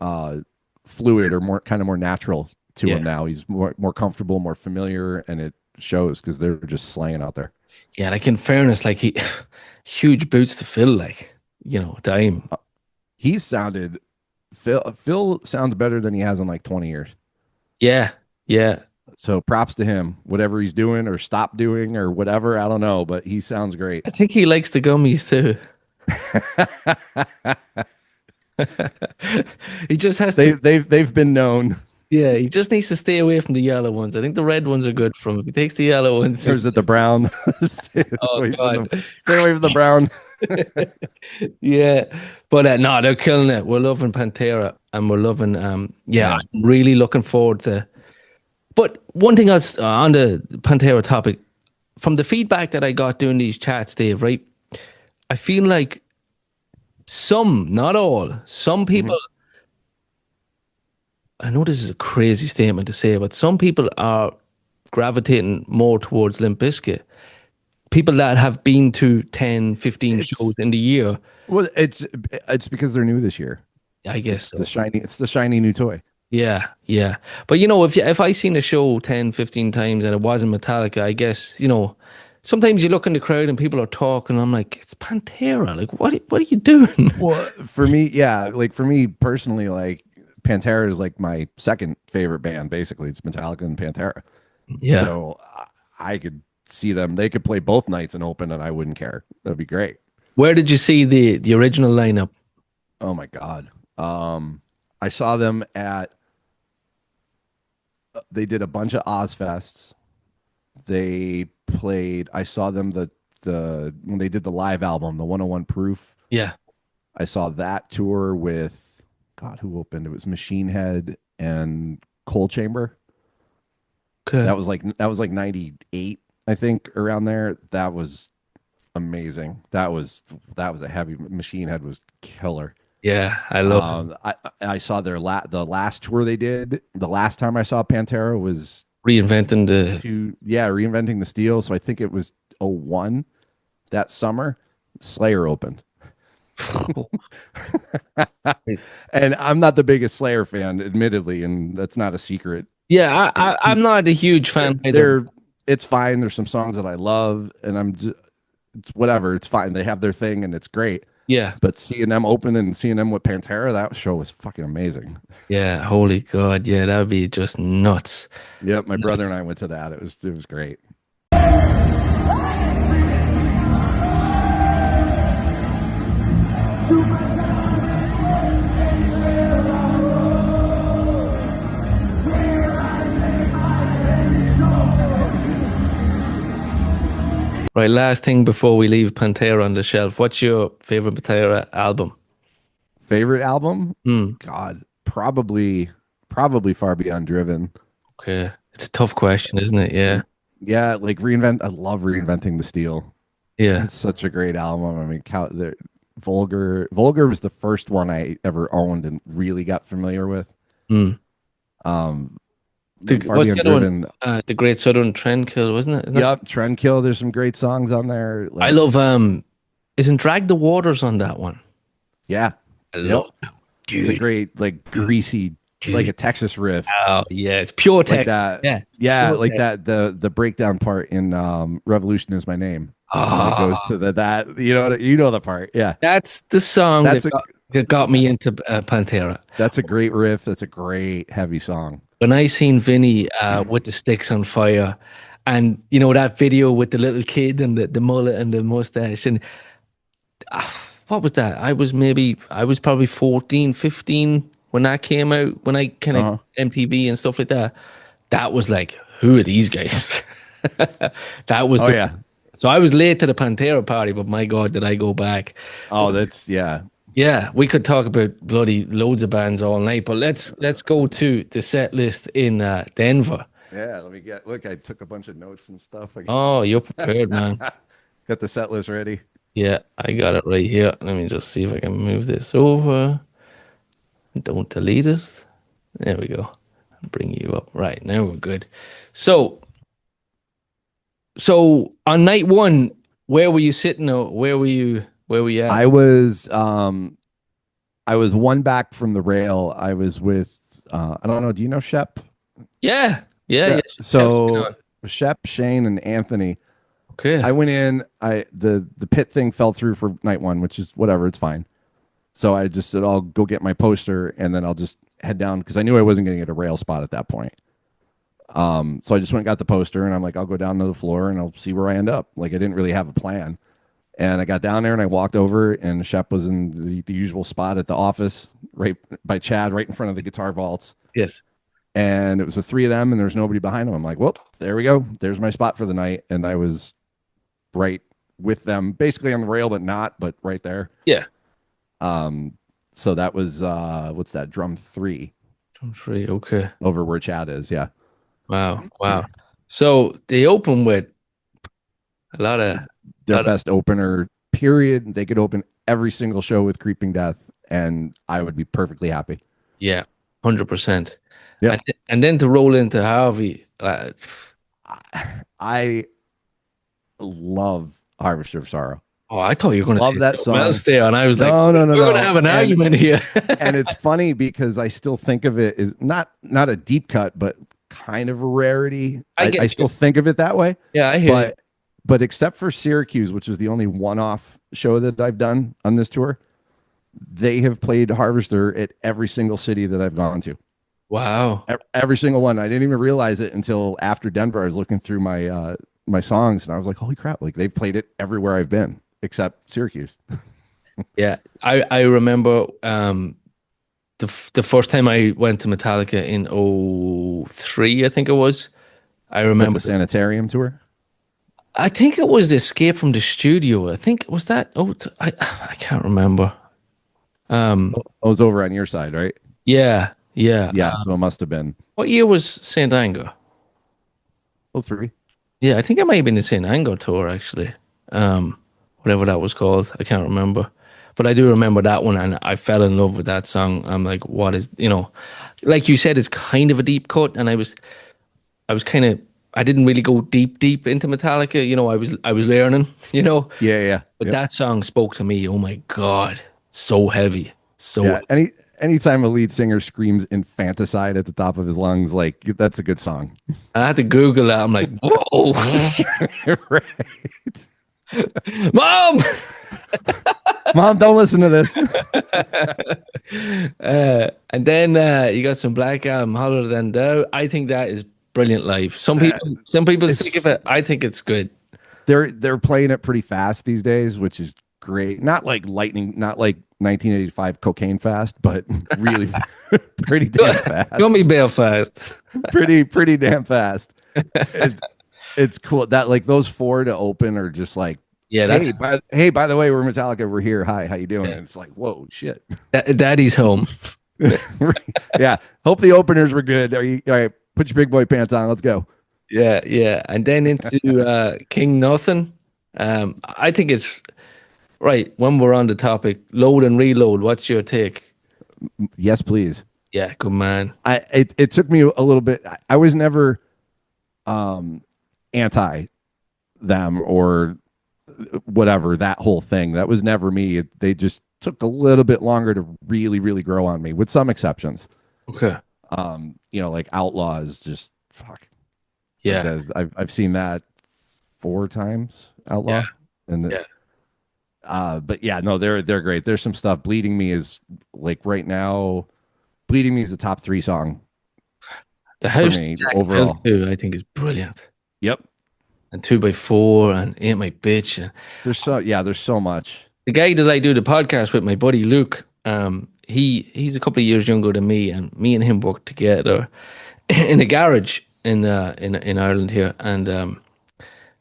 fluid or more natural to Yeah. him now. He's more comfortable, more familiar, and it shows because they're just slaying out there. Yeah, like in fairness, like he huge boots to fill, like, time. He sounded Phil sounds better than he has in like 20 years. Yeah, yeah. So props to him. Whatever he's doing or stopped doing or whatever, I don't know, but he sounds great. I think he likes the gummies too. He just has to, They've been known. yeah, he just needs to stay away from the yellow ones. I think the red ones are good for him. If he takes the yellow ones, Or is it the brown? Stay oh away from God. stay away from the brown. Yeah. But no, they're killing it. We're loving Pantera and we're loving yeah, Yeah. I'm really looking forward to. But one thing else on the Pantera topic, from the feedback that I got doing these chats, Dave, right? I feel like some, not all, some people, I know this is a crazy statement to say, but some people are gravitating more towards Limp Bizkit. People that have been to 10, 15 shows in the year, Well, it's because they're new this year. I guess so. It's the shiny new toy. Yeah, yeah. But if I seen a show 10, 15 times and it wasn't Metallica, I guess, sometimes you look in the crowd and people are talking, I'm like, it's Pantera. Like, what are you doing? Well, for me, yeah, like for me personally, like Pantera is like my second favorite band. Basically, it's Metallica and Pantera. Yeah. So I could see them. They could play both nights and open, and I wouldn't care. That'd be great. Where did you see the original lineup? Oh my god. I saw them at. They did a bunch of Ozfests. They played. I saw them the when they did the live album, the 101 Proof. Yeah. I saw that tour with God, who opened? It was Machine Head and Coal Chamber. Okay. That was like 98, I think, around there. That was amazing. That was a heavy Machine Head was killer. Yeah, I love it. I saw the last tour they did. The last time I saw Pantera was Reinventing the. reinventing the steel. So I think it was '01 that summer. Slayer opened. And I'm not the biggest Slayer fan, admittedly, and that's not a secret. Yeah, I'm not a huge They're, fan either. they're it's fine. There's some songs that I love, and it's whatever. It's fine. They have their thing, and it's great. Yeah, But seeing them open and seeing them with Pantera, that show was fucking amazing. yeah. Holy God, yeah, that would be just nuts. Yep, my brother and I went to that. It was great. Right, last thing before we leave Pantera on the shelf. What's your favorite Pantera album? Favorite album? Hmm. God, probably Far Beyond Driven. Okay, it's a tough question, isn't it? Yeah, Yeah, like reinvent. I love reinventing the steel. yeah. It's such a great album. I mean, Vulgar was the first one I ever owned and really got familiar with. Hmm. Um, Far What's Beyond the other one? Driven. The Great Southern Trendkill, wasn't it? Isn't that- Yep, Trendkill. There's some great songs on there. I Like, love isn't Drag the Waters on that one? yeah, I yep. love that. It's a Dude, great, like greasy, like a Texas riff, oh yeah, it's pure like tech. that. Yeah, Yeah, pure like tech. that. The breakdown part in "Revolution Is My Name" when it goes Ah, to that. You know the part. Yeah, that's the song that's a that got me into Pantera. that's a great riff. That's a great heavy song. When I seen Vinny with the sticks on fire, and you know that video with the little kid and the mullet and the mustache, and what was that? I was probably 14, 15 when that came out, when I kind of Uh-huh. MTV and stuff like that. That was like, who are these guys? That was Oh the yeah. so I was late to the Pantera party, but my God, did I go back? Oh, that's yeah. Yeah, we could talk about bloody loads of bands all night, but let's go to the set list in Denver. Yeah, let me get look. I took a bunch of notes and stuff. I Oh, you're prepared, man. got the set list ready. Yeah, I got it right here. Let me just see if I can move this over. Don't delete it. There we go. Bring you up. Right, now we're good. So, so on night one, where were you sitting or where were you at? I was one back from the rail. I was with I don't know, do you know Shep? Yeah, yeah, Yeah. yeah. So Shep, Shane, and Anthony. Okay. I went in, the pit thing fell through for night one, which is whatever, it's fine. So I just said I'll go get my poster and then I'll just head down because I knew I wasn't gonna get a rail spot at that point. So I just went and got the poster and I'm like, I'll go down to the floor and I'll see where I end up. Like I didn't really have a plan. And I got down there and I walked over and Shep was in the usual spot at the office, right by Chad, right in front of the guitar vaults. Yes. And it was the three of them and there was nobody behind them. I'm like, well, there we go. There's my spot for the night. And I was right with them, basically on the rail, but right there. Yeah. So that was what's that, drum 3 I'm free. Okay. over where Chad is. Yeah. Wow. Wow. So they open with a lot of Their best opener, period. They could open every single show with Creeping Death, and I would be perfectly happy. yeah, 100%. Yeah. And then to roll into Harvey, I love Harvester of Sorrow. oh, I thought you were going to Love say that something else song. there, and I was like, No, we're going to have an argument here. And it's funny because I still think of it as not a deep cut, but kind of a rarity. I get I still think of it that way. Yeah, I hear you. But except for Syracuse, which was the only one-off show that I've done on this tour, they have played Harvester at every single city that I've gone to. Wow. Every single one. I didn't even realize it until after Denver. I was looking through my songs and I was like, holy crap, like they've played it everywhere I've been except Syracuse. Yeah, I remember the first time I went to Metallica in '03, I think it was. I Is that remember the Sanitarium tour? I think it was the Escape from the Studio. I think was that. I can't remember. I was over on your side, right? Yeah, yeah. Yeah, so it must have been What year was Saint Anger? oh three. Yeah, I think it might have been the Saint Anger tour actually. Whatever that was called, I can't remember. But I do remember that one, and I fell in love with that song. I'm like, what is, like you said, it's kind of a deep cut, and I was kind of, I didn't really go deep into Metallica. I was learning, Yeah, yeah, but yep. that song spoke to me. Oh my God, so heavy, so. Yeah. Anytime a lead singer screams infanticide at the top of his lungs, like that's a good song. I had to Google that. I'm like, whoa, Right. mom. Mom, don't listen to this. And then you got some Black Album, Holler Than Thou. I think that is brilliant live. Uh, Some people sick of it's it. I think it's good. they're playing it pretty fast these days, which is great. Not like lightning, not like 1985 cocaine fast, but really pretty damn Got me fast. Belfast. Pretty damn fast. It's it's cool that like those four to open are just like, Yeah, hey, by the way, we're Metallica. We're here. Hi, how you doing? yeah. And it's like, whoa, shit. Daddy's home. Yeah. Hope the openers were good. Are you all right? Put your big boy pants on. Let's go. Yeah, yeah. And then into King Nothing. I think it's right when we're on the topic, load and reload. What's your take? Yes, please. Yeah, good man. It took me a little bit. I was never um anti them or whatever, that whole thing. That was never me. They just took a little bit longer to really grow on me, with some exceptions. Okay. Like Outlaws, just fuck. Like Yeah, that, I've seen that four times, yeah, Outlaw, and yeah. but yeah, no, they're great. There's some stuff. Bleeding Me is like right now. Bleeding Me is a top three song The for House me Jack Hill overall. too, I think is brilliant. Yep. And 2 by 4 and Ain't My Bitch. And There's so much. the guy that I do the podcast with, my buddy Luke, he's a couple of years younger than me, and me and him worked together in a garage in Ireland here. And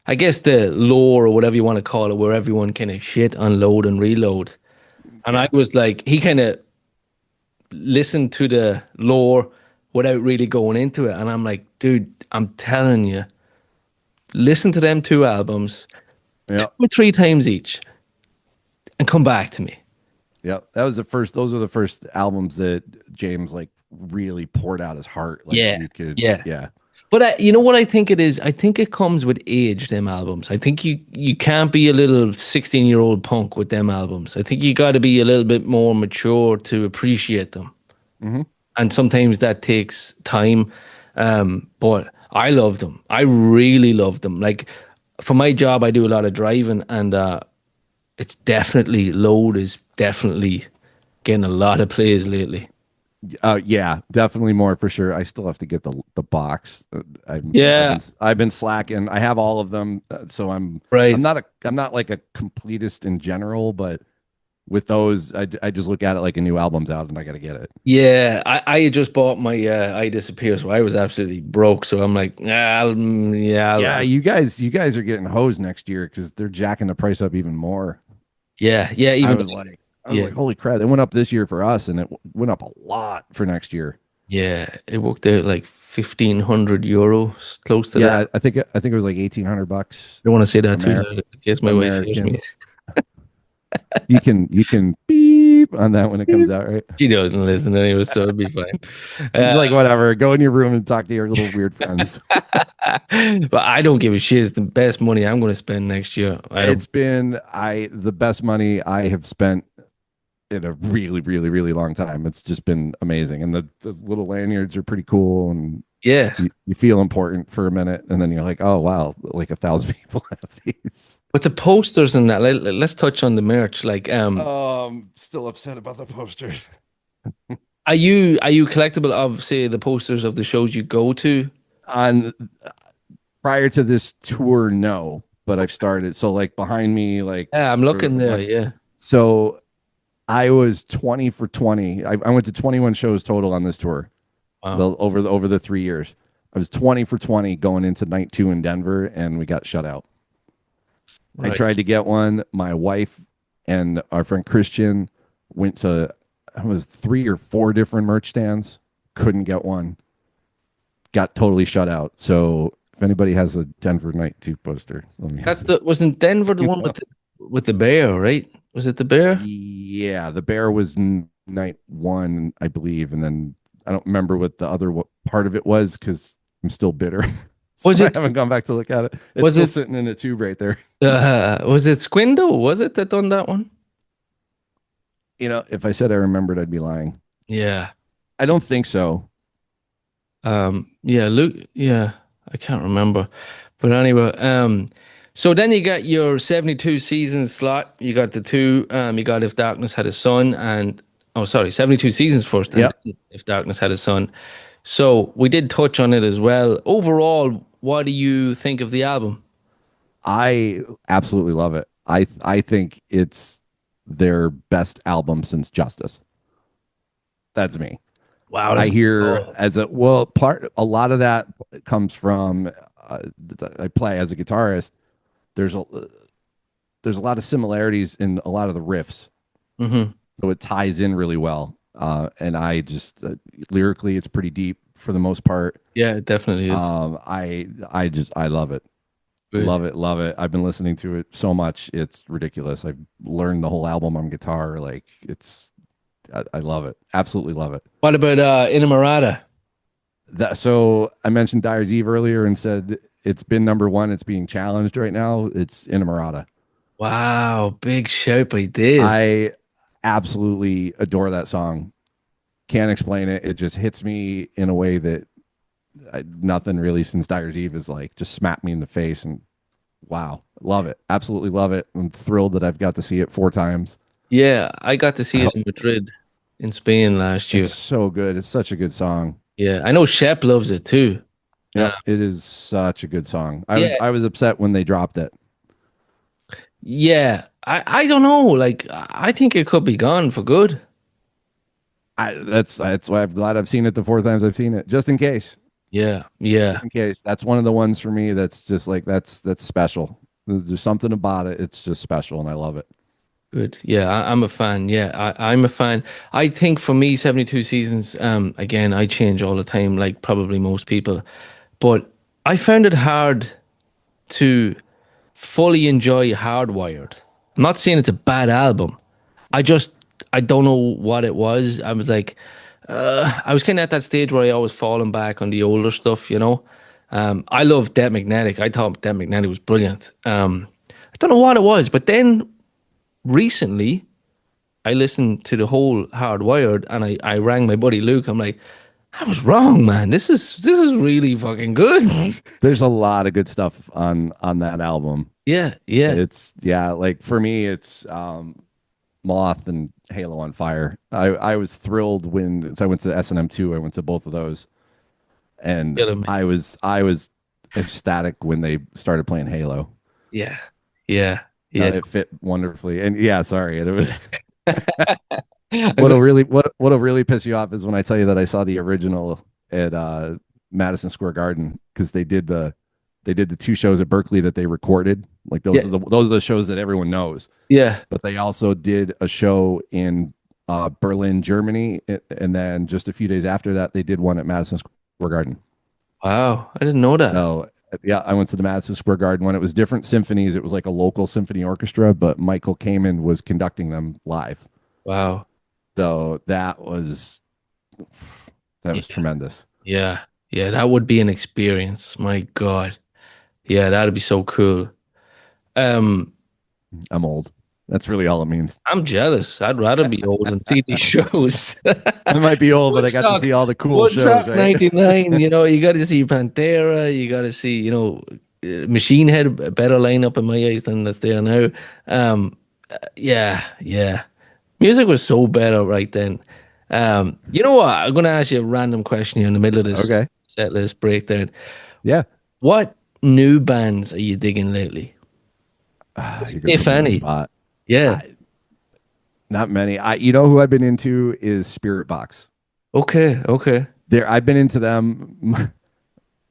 I guess the lore or whatever you want to call it, where everyone kind of shit, unload and reload. And I Yeah. was like, he kind of listened to the lore without really going into it. And I'm like, dude, I'm telling you, listen to them two albums two Yep. or three times each and come back to me. Yep. That was the first. Those are the first albums that James like really poured out his heart. Like Yeah. you could. Yeah. Yeah. But you know what I think it is? I think it comes with age, them albums. I think you can't be a little 16-year-old punk with them albums. I think you got to be a little bit more mature to appreciate them. Hmm. And sometimes that takes time. But I love them. I really love them. Like for my job, I do a lot of driving, and it's definitely load is definitely getting a lot of plays lately. Yeah, definitely more for sure. I still have to get the box. Yeah, I've been slacking. I have all of them, so right. I'm not like a completist in general, but with those, I just look at it like a new album's out and I got to get it. Yeah, I had just bought my I Disappear, so I was absolutely broke. So I'm like, Yeah, you guys are getting hosed next year because they're jacking the price up even more. yeah. I Even was like, yeah, holy crap! It went up this year for us, and it went up a lot for next year. yeah. It worked out like €1,500, close to that. Yeah, I think it was like $1,800 I don't want to say that too Amer- loud in case my wife hears American. me. You can beep on that when it comes out, right? She doesn't listen anyway, so it'll be fine. He's like, whatever. Go in your room and talk to your little weird friends. But I don't give a shit. It's the best money I'm going to spend next year. I don't. It's been the best money I have spent in a really long time. It's just been amazing, and the little lanyards are pretty cool, and Yeah, you feel important for a minute, and then you're like, oh wow, like 1,000 people have these. but the posters and that. Let's touch on the merch. Like, Still upset about the posters. are you collectible of say the posters of the shows you go to? On prior to this tour, no, but I've started. So like behind me, like Yeah, I'm looking there. Yeah. so I was 20 for 20. I went to 21 shows total on this tour. Wow. Over the 3 years. I was 20 for 20 going into night 2 in Denver, and we got shut out. I Right. tried to get one. My wife and our friend Christian went to it was 3 or 4 different merch stands. Couldn't get one. Got totally shut out. So if anybody has a Denver Night 2 poster, let me Wasn't Denver the you one know. with the bear, right? Was it the bear? Yeah, the bear was night 1, I believe, and then I don't remember what the other part of it was because I'm still bitter. So Was I it haven't gone back to look at it. It's was still it sitting in a tube right there. was it Squindo? Was it that done that one? If I said I remembered, I'd be lying. Yeah. I don't think so. Yeah, Luke, yeah, I can't remember. But anyway, so then you got your 72 seasons slot. You got the two, you got If Darkness Had a Son and oh sorry, 72 seasons first and Yep. then If Darkness Had a Son. So we did touch on it as well. Overall, what do you think of the album? I absolutely love it. I think it's their best album since Justice. That's me. Wow, I that's hear oh. as a lot of that comes from I play as a guitarist. There's a there's a lot of similarities in a lot of the riffs, Hmm. so it ties in really well. And I just lyrically, it's pretty deep for the most part. Yeah, it definitely is. I love it. Good. Love it, love it. I've been listening to it so much, it's ridiculous. I've learned the whole album on guitar. Like I love it. Absolutely love it. What about Inamorata? So I mentioned Dyer's Eve earlier and said it's been number one. It's being challenged right now. It's Inamorata. Wow, big shout by Dave. I absolutely adore that song. Can't explain it. It just hits me in a way that nothing really since Dyer's Eve is like just smacked me in the face. And wow, love it. Absolutely love it. I'm thrilled that I've got to see it 4 times. Yeah, I got to see I it hope in Madrid in Spain last it's year. so good. It's such a good song. Yeah, I know Shep loves it too. Uh, Yep, it is such a good song. I was yeah, I was upset when they dropped it. yeah. I don't know. Like, I think it could be gone for good. That's why I'm glad I've seen it the 4 times I've seen it. Just in case. Yeah, Just yeah. in case. That's one of the ones for me that's just like that's special. There's something about it. It's just special and I love it. Good. Yeah, I'm a fan. Yeah, I'm a fan. I think for me, 72 seasons, again, I change all the time, like probably most people. But I found it hard to fully enjoy Hardwired. I'm not saying it's a bad album. I just I don't know what it was. I was like, I was kind of at that stage where I always falling back on the older stuff, you know. I love Dead Magnetic. I thought Dead Magnetic was brilliant. I don't know what it was, but then recently I listened to the whole Hardwired and I rang my buddy Luke. I'm like, I was wrong, man. This is really fucking good. There's a lot of good stuff on that album. Yeah, yeah, It's yeah, like for me it's Moth and Halo on Fire. I was thrilled when so I went to S&M 2. I went to both of those and killing me. I was ecstatic when they started playing Halo. Yeah, yeah, yeah. It fit wonderfully. And yeah, sorry. It was I'm gonna, what'll really piss you off is when I tell you that I saw the original at Madison Square Garden because they did the 2 shows at Berkeley that they recorded. Like yeah, those are the shows that everyone knows. yeah. But they also did a show in Berlin, Germany, and then just a few days after that, they did one at Madison Square Garden. Wow, I didn't know that. So yeah, I went to the Madison Square Garden when it was different symphonies. It was like a local symphony orchestra, but Michael Kamen was conducting them live. Wow. So that was Yeah, tremendous. yeah, yeah. That would be an experience. My God. Yeah, that'd be so cool. Um, I'm old. That's really all it means. I'm jealous. I'd rather be old and see these shows. I might be old, but I got to Woodstock, see all the cool shows, Woodstock right? 99, you got to see Pantera, you got to see, Machine Head, a better lineup in my eyes than that's there now. Yeah, yeah. Music was so better right then. You know what? I'm going to ask you a random question here in the middle of this Okay. set list breakdown. Yeah. What new bands are you digging lately, You're gonna if put me on the any? spot. Yeah. I, Not many. You know who I've been into is Spirit Box. Okay, okay. I've been into them.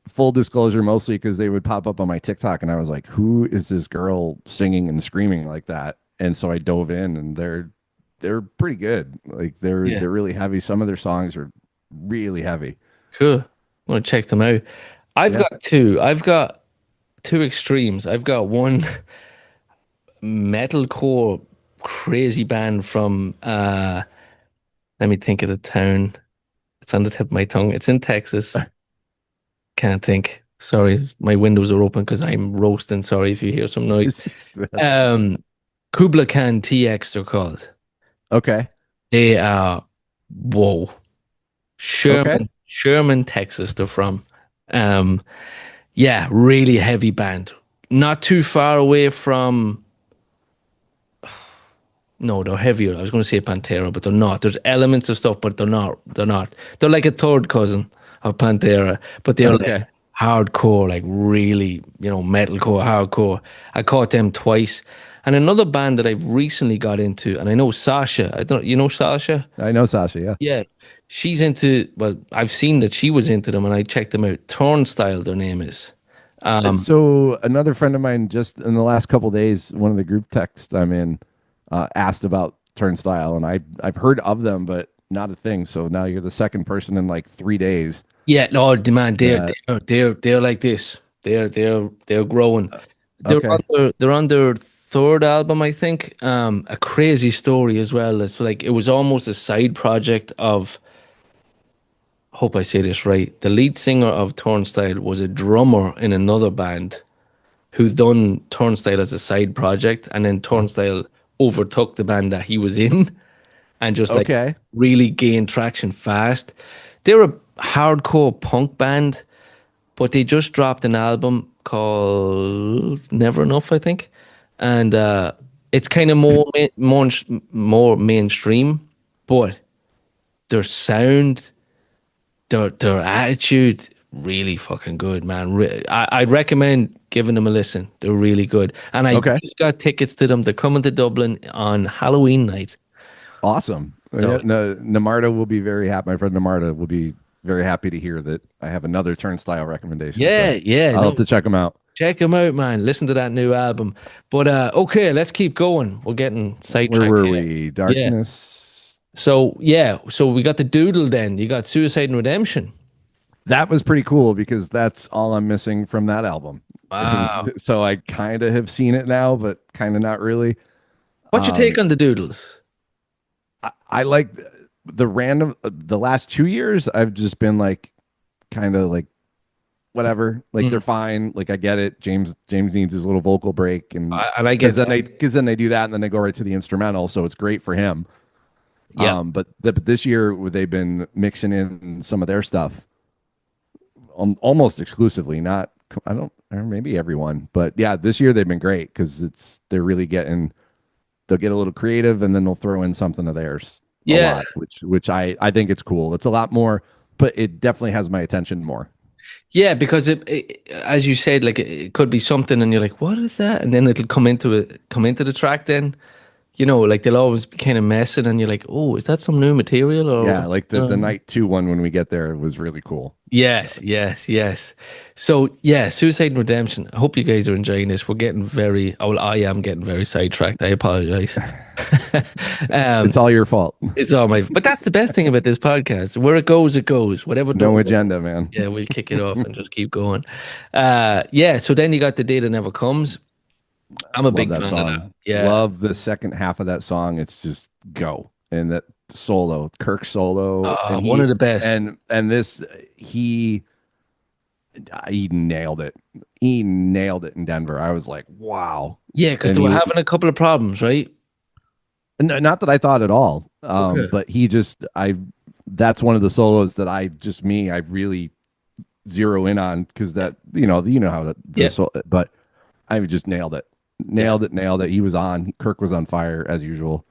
Full disclosure, mostly because they would pop up on my TikTok, and I was like, "Who is this girl singing and screaming like that?" And so I dove in, and they're pretty good. Like Yeah. they're really heavy. Some of their songs are really heavy. Cool. I want to check them out. I've Yeah. got two. I've got two extremes. I've got one metalcore crazy band from let me think of the town. It's on the tip of my tongue. It's in Texas. Can't think. Sorry, my windows are open because I'm roasting. Sorry if you hear some noise. That's Um, Kubla Khan TX they're called. okay. They are whoa. Okay. Sherman, Texas they're from. Um, yeah, really heavy band. Not too far away from no, they're heavier. I was going to say Pantera, but they're not. There's elements of stuff, but they're not. They're not. They're like a third cousin of Pantera, but they're like Okay. hardcore, like really, metalcore, hardcore. I caught them twice. And another band that I've recently got into, and I know Sasha. I don't, you know Sasha? I know Sasha, yeah. Yeah, she's into. Well, I've seen that she was into them, and I checked them out. Turnstile, their name is. Um, So another friend of mine just in the last couple days, one of the group texts I'm in, asked about Turnstile, and I've heard of them, but not a thing. So now you're the second person in like 3 days Yeah, no, man, that they're like this. They're growing. okay. They're on their third album, I think. A crazy story as well. It's like it was almost a side project of. Hope I say this right. The lead singer of Turnstile was a drummer in another band who done Turnstile as a side project, and then Turnstile overtook the band that he was in, and just like Okay. really gained traction fast. They're a hardcore punk band, but they just dropped an album called Never Enough, I think, and it's kind of more mainstream, but their sound, their attitude, really fucking good, man. I'd recommend giving them a listen. They're really good, and I Okay. just got tickets to them. They're coming to Dublin on Halloween night. Awesome. So Yeah, no, Namarta will be very happy. My friend Namarta will be very happy to hear that I have another Turnstile recommendation. yeah, So yeah, I'll have no, to check them out. check them out, man. Listen to that new album. But okay, let's keep going. We're getting Where sidetracked were here. we? Yeah. Darkness. So yeah, so we got the Doodle. Then you got Suicide and Redemption. That was pretty cool because that's all I'm missing from that album. Is Wow. so I kind of have seen it now, but kind of not really. What's your take on the Doodles? I like the random. The last 2 years, I've just been like, kind of like whatever. Like Mm. they're fine. Like I get it. James needs his little vocal break, and And I get that. because then they do that, and then they go right to the instrumental, so it's great for him. Yeah. But this year they've been mixing in some of their stuff, almost exclusively. Not I don't or maybe everyone, but yeah, this year they've been great because they're really getting they'll get a little creative and then they'll throw in something of theirs a Yeah. lot, which I think it's cool. It's a lot more, but it definitely has my attention more. Yeah, because as you said, like it could be something, and you're like, "What is that?" And then it'll come into the track. Then, like they'll always be kind of messing, and you're like, "Oh, is that some new material?" Yeah, Or like the night two one when we get there was really cool. yes, yes, yes. So yeah, Suicide and Redemption. I hope you guys are enjoying this. We're getting very, oh, well, I am getting very sidetracked. I apologize. It's all your fault. It's all my, but that's the best thing about this podcast. Where it goes, it goes. Whatever. No agenda, man. Yeah, we'll kick it off and just keep going. Yeah, so then you got The Day That Never Comes. I'm a Love big that fan of that. song. Yeah. Love the second half of that song. It's just go. And that solo, Kirk solo, and One of the best. this he nailed it. He nailed it in Denver. I was like, wow. Yeah, because And they were he having a couple of problems, right? not that I thought at all. Okay. But he just that's one of the solos that I really zero in on because that you know how Yeah. but I just nailed it. Nailed it. He was on. Kirk was on fire as usual.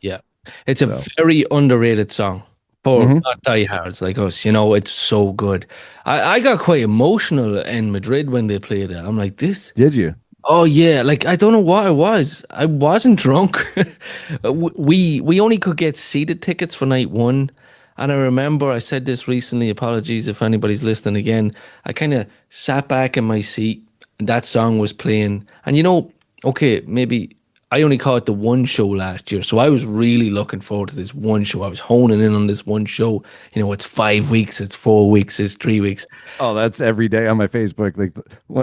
Yeah. It's a So very underrated song for mhm. not diehards like us. It's so good. I got quite emotional in Madrid when they played it. I'm like, this. Did you? Oh yeah, like I don't know what I was. I wasn't drunk. We only could get seated tickets for night one, and I remember I said this recently. Apologies if anybody's listening again. I kind of sat back in my seat, and that song was playing, and okay, maybe I only caught the one show last year, so I was really looking forward to this one show. I was honing in on this one show. It's 5 weeks, it's 4 weeks, it's 3 weeks. Oh, that's every day on my Facebook. Like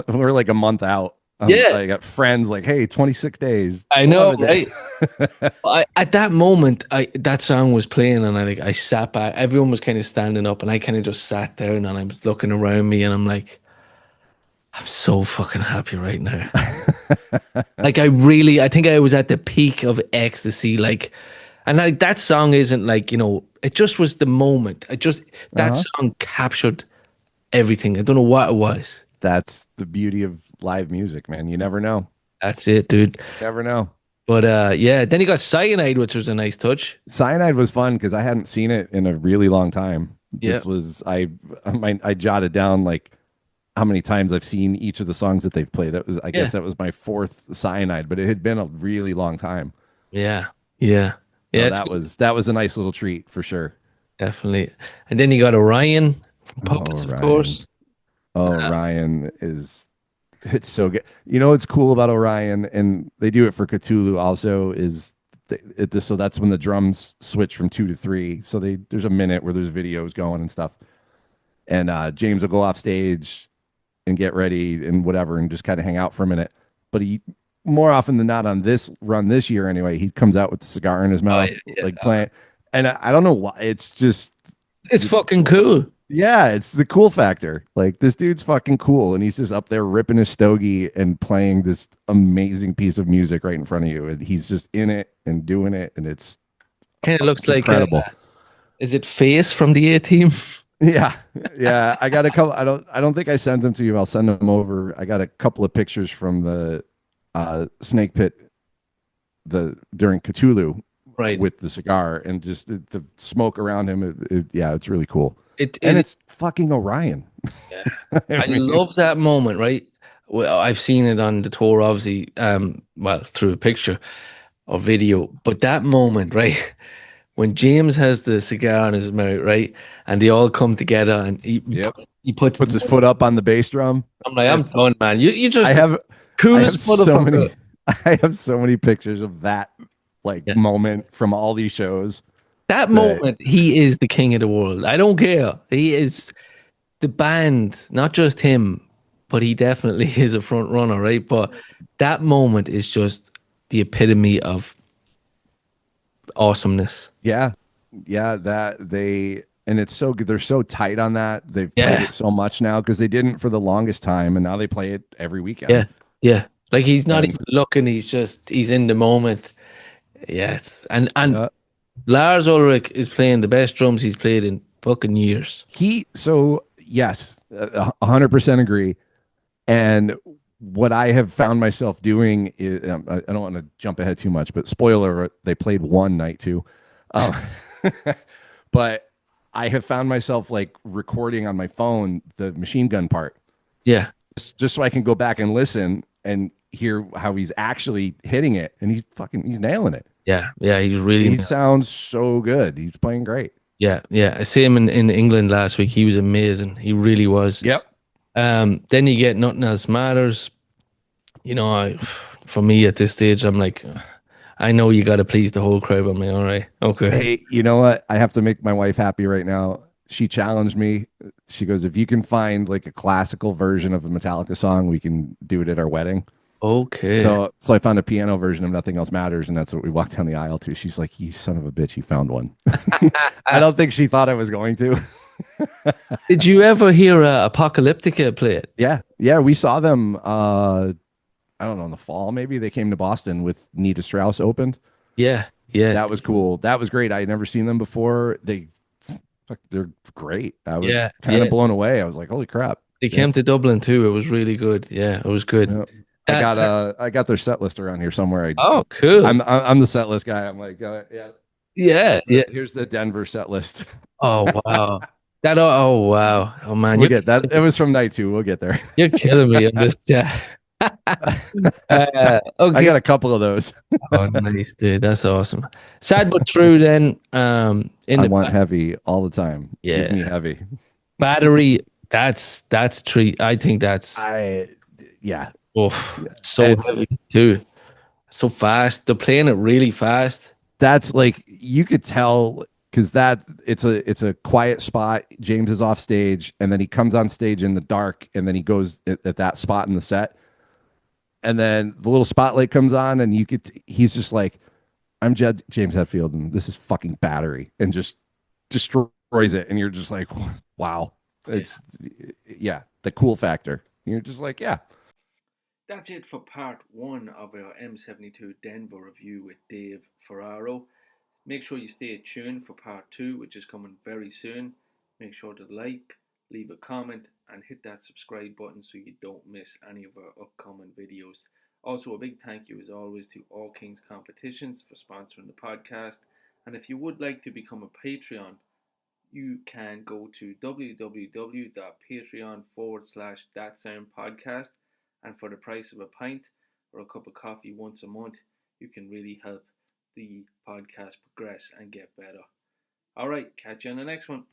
we're like a month out. Yeah, I got friends like, hey, 26 days, I know, 11 days. right? At that moment, that song was playing, and I sat back. Everyone was kind of standing up, and I kind of just sat down, and I was looking around me, and I'm like, I'm so fucking happy right now. Like I think I was at the peak of ecstasy. Like, and that song isn't like, it just was the moment. That Uh-huh. song captured everything. I don't know what it was. That's the beauty of live music, man. You never know. That's it, dude. Never know. But yeah, then he got Cyanide, which was a nice touch. Cyanide was fun because I hadn't seen it in a really long time. Yeah. This was I jotted down like how many times I've seen each of the songs that they've played. That was I Yeah. guess that was my fourth Cyanide, but it had been a really long time. Yeah. Yeah. So Yeah, that was a nice little treat for sure. definitely. And then he got Orion from Oh, Puppets, of Ryan. course. Oh, Ryan is it's so good. You know what's cool about Orion, and they do it for Cthulhu also, is so that's when the drums switch from 2 to 3. So there's a minute where there's videos going and stuff. And James will go off stage and get ready and whatever and just kind of hang out for a minute. But he more often than not on this run this year anyway, he comes out with the cigar in his Oh, mouth, yeah. like playing. And I don't know why. It's just It's fucking cool. yeah, it's the cool factor. Like this dude's fucking cool, and he's just up there ripping his stogie and playing this amazing piece of music right in front of you, and he's just in it and doing it, and Kind of looks it's like incredible. is it Face from the A Team? Yeah, yeah. I got a couple. I don't think I sent them to you. I'll send them over. I got a couple of pictures from the Snake Pit during Cthulhu Right. with the cigar and just the smoke around him. Yeah, it's really cool. It And it it's fucking Orion. I love that moment, right? Well, I've seen it on the tour, obviously, well, through a picture or video, but that moment, right? When James has the cigar in his mouth, right? And they all come together and Yep. he puts Puts his foot up on the bass drum. I'm like, I'm done, man. You just I have coolest so many motherfucker. I have so many pictures of that like Yeah. moment from all these shows That that moment, he is the king of the world. I don't care. He is the band, not just him, but he definitely is a front runner, right? But that moment is just the epitome of awesomeness. yeah, yeah, that they and it's so good. They're so tight on that. They've played Yeah, it so much now because they didn't for the longest time and now they play it every yeah, weekend. yeah. Like he's not And even looking. He's in the moment. Yes, and uh, Lars Ulrich is playing the best drums he's played in fucking years. yes, 100% agree. And what I have found myself doing is, I don't want to jump ahead too much, but spoiler, alert, they played one night too. Um, but I have found myself like recording on my phone the machine gun part Yeah, just so I can go back and listen and hear how he's actually hitting it. And he's nailing it. yeah, yeah. He's really He sounds so good. He's playing great. yeah, yeah. I see him in England last week. He was amazing. He really was. Yep. Then you get Nothing Else Matters. For me at this stage, I'm like, I know you got to please the whole crowd. I'm like, all right, okay. Hey, you know what? I have to make my wife happy right now. She challenged me. She goes, if you can find like a classical version of a Metallica song, we can do it at our wedding. Okay. So I found a piano version of Nothing Else Matters, and that's what we walked down the aisle to. She's like, you son of a bitch, you found one. I don't think she thought I was going to. Did you ever hear Apocalyptica play it? Yeah. Yeah. We saw them, I don't know, in the fall, maybe they came to Boston with Nita Strauss opened. Yeah, yeah, That was cool. That was great. I had never seen them before. They're great. I was yeah, kind yeah. of blown away. I was like, holy crap. They Yeah. came to Dublin too. It was really good. Yeah, it was good. Yeah. That, I got their set list around here somewhere. oh, cool. I'm the set list guy. I'm like, yeah. Yeah, yeah. Here's the Denver set list. Oh wow. Oh wow. Oh man, We'll get that. It was from night 2. We'll get there. you're killing me on this chat. I Okay. got a couple of those. Oh, nice, dude. That's awesome. Sad but true. Then, in I the want heavy all the time. Yeah. Give me heavy. battery, that's a treat. I think that's Yeah. oh, so It's heavy too. So fast. They're playing it really fast. That's like you could tell because it's a quiet spot. James is off stage, and then he comes on stage in the dark, and then he goes at that spot in the set, and then the little spotlight comes on, and he's just like, I'm James Hetfield, and this is fucking Battery, and just destroys it, and you're just like, wow, it's the cool factor. You're just like, yeah. That's it for part 1 of our M72 Denver review with Dave Ferraro. Make sure you stay tuned for part 2, which is coming very soon. Make sure to like, leave a comment, and hit that subscribe button so you don't miss any of our upcoming videos. Also, a big thank you as always to All Kings Competitions for sponsoring the podcast. And if you would like to become a Patreon, you can go to www.patreon.com/thatsoundpodcast, and for the price of a pint or a cup of coffee once a month, you can really help the podcast progress and get better. All right, catch you on the next one.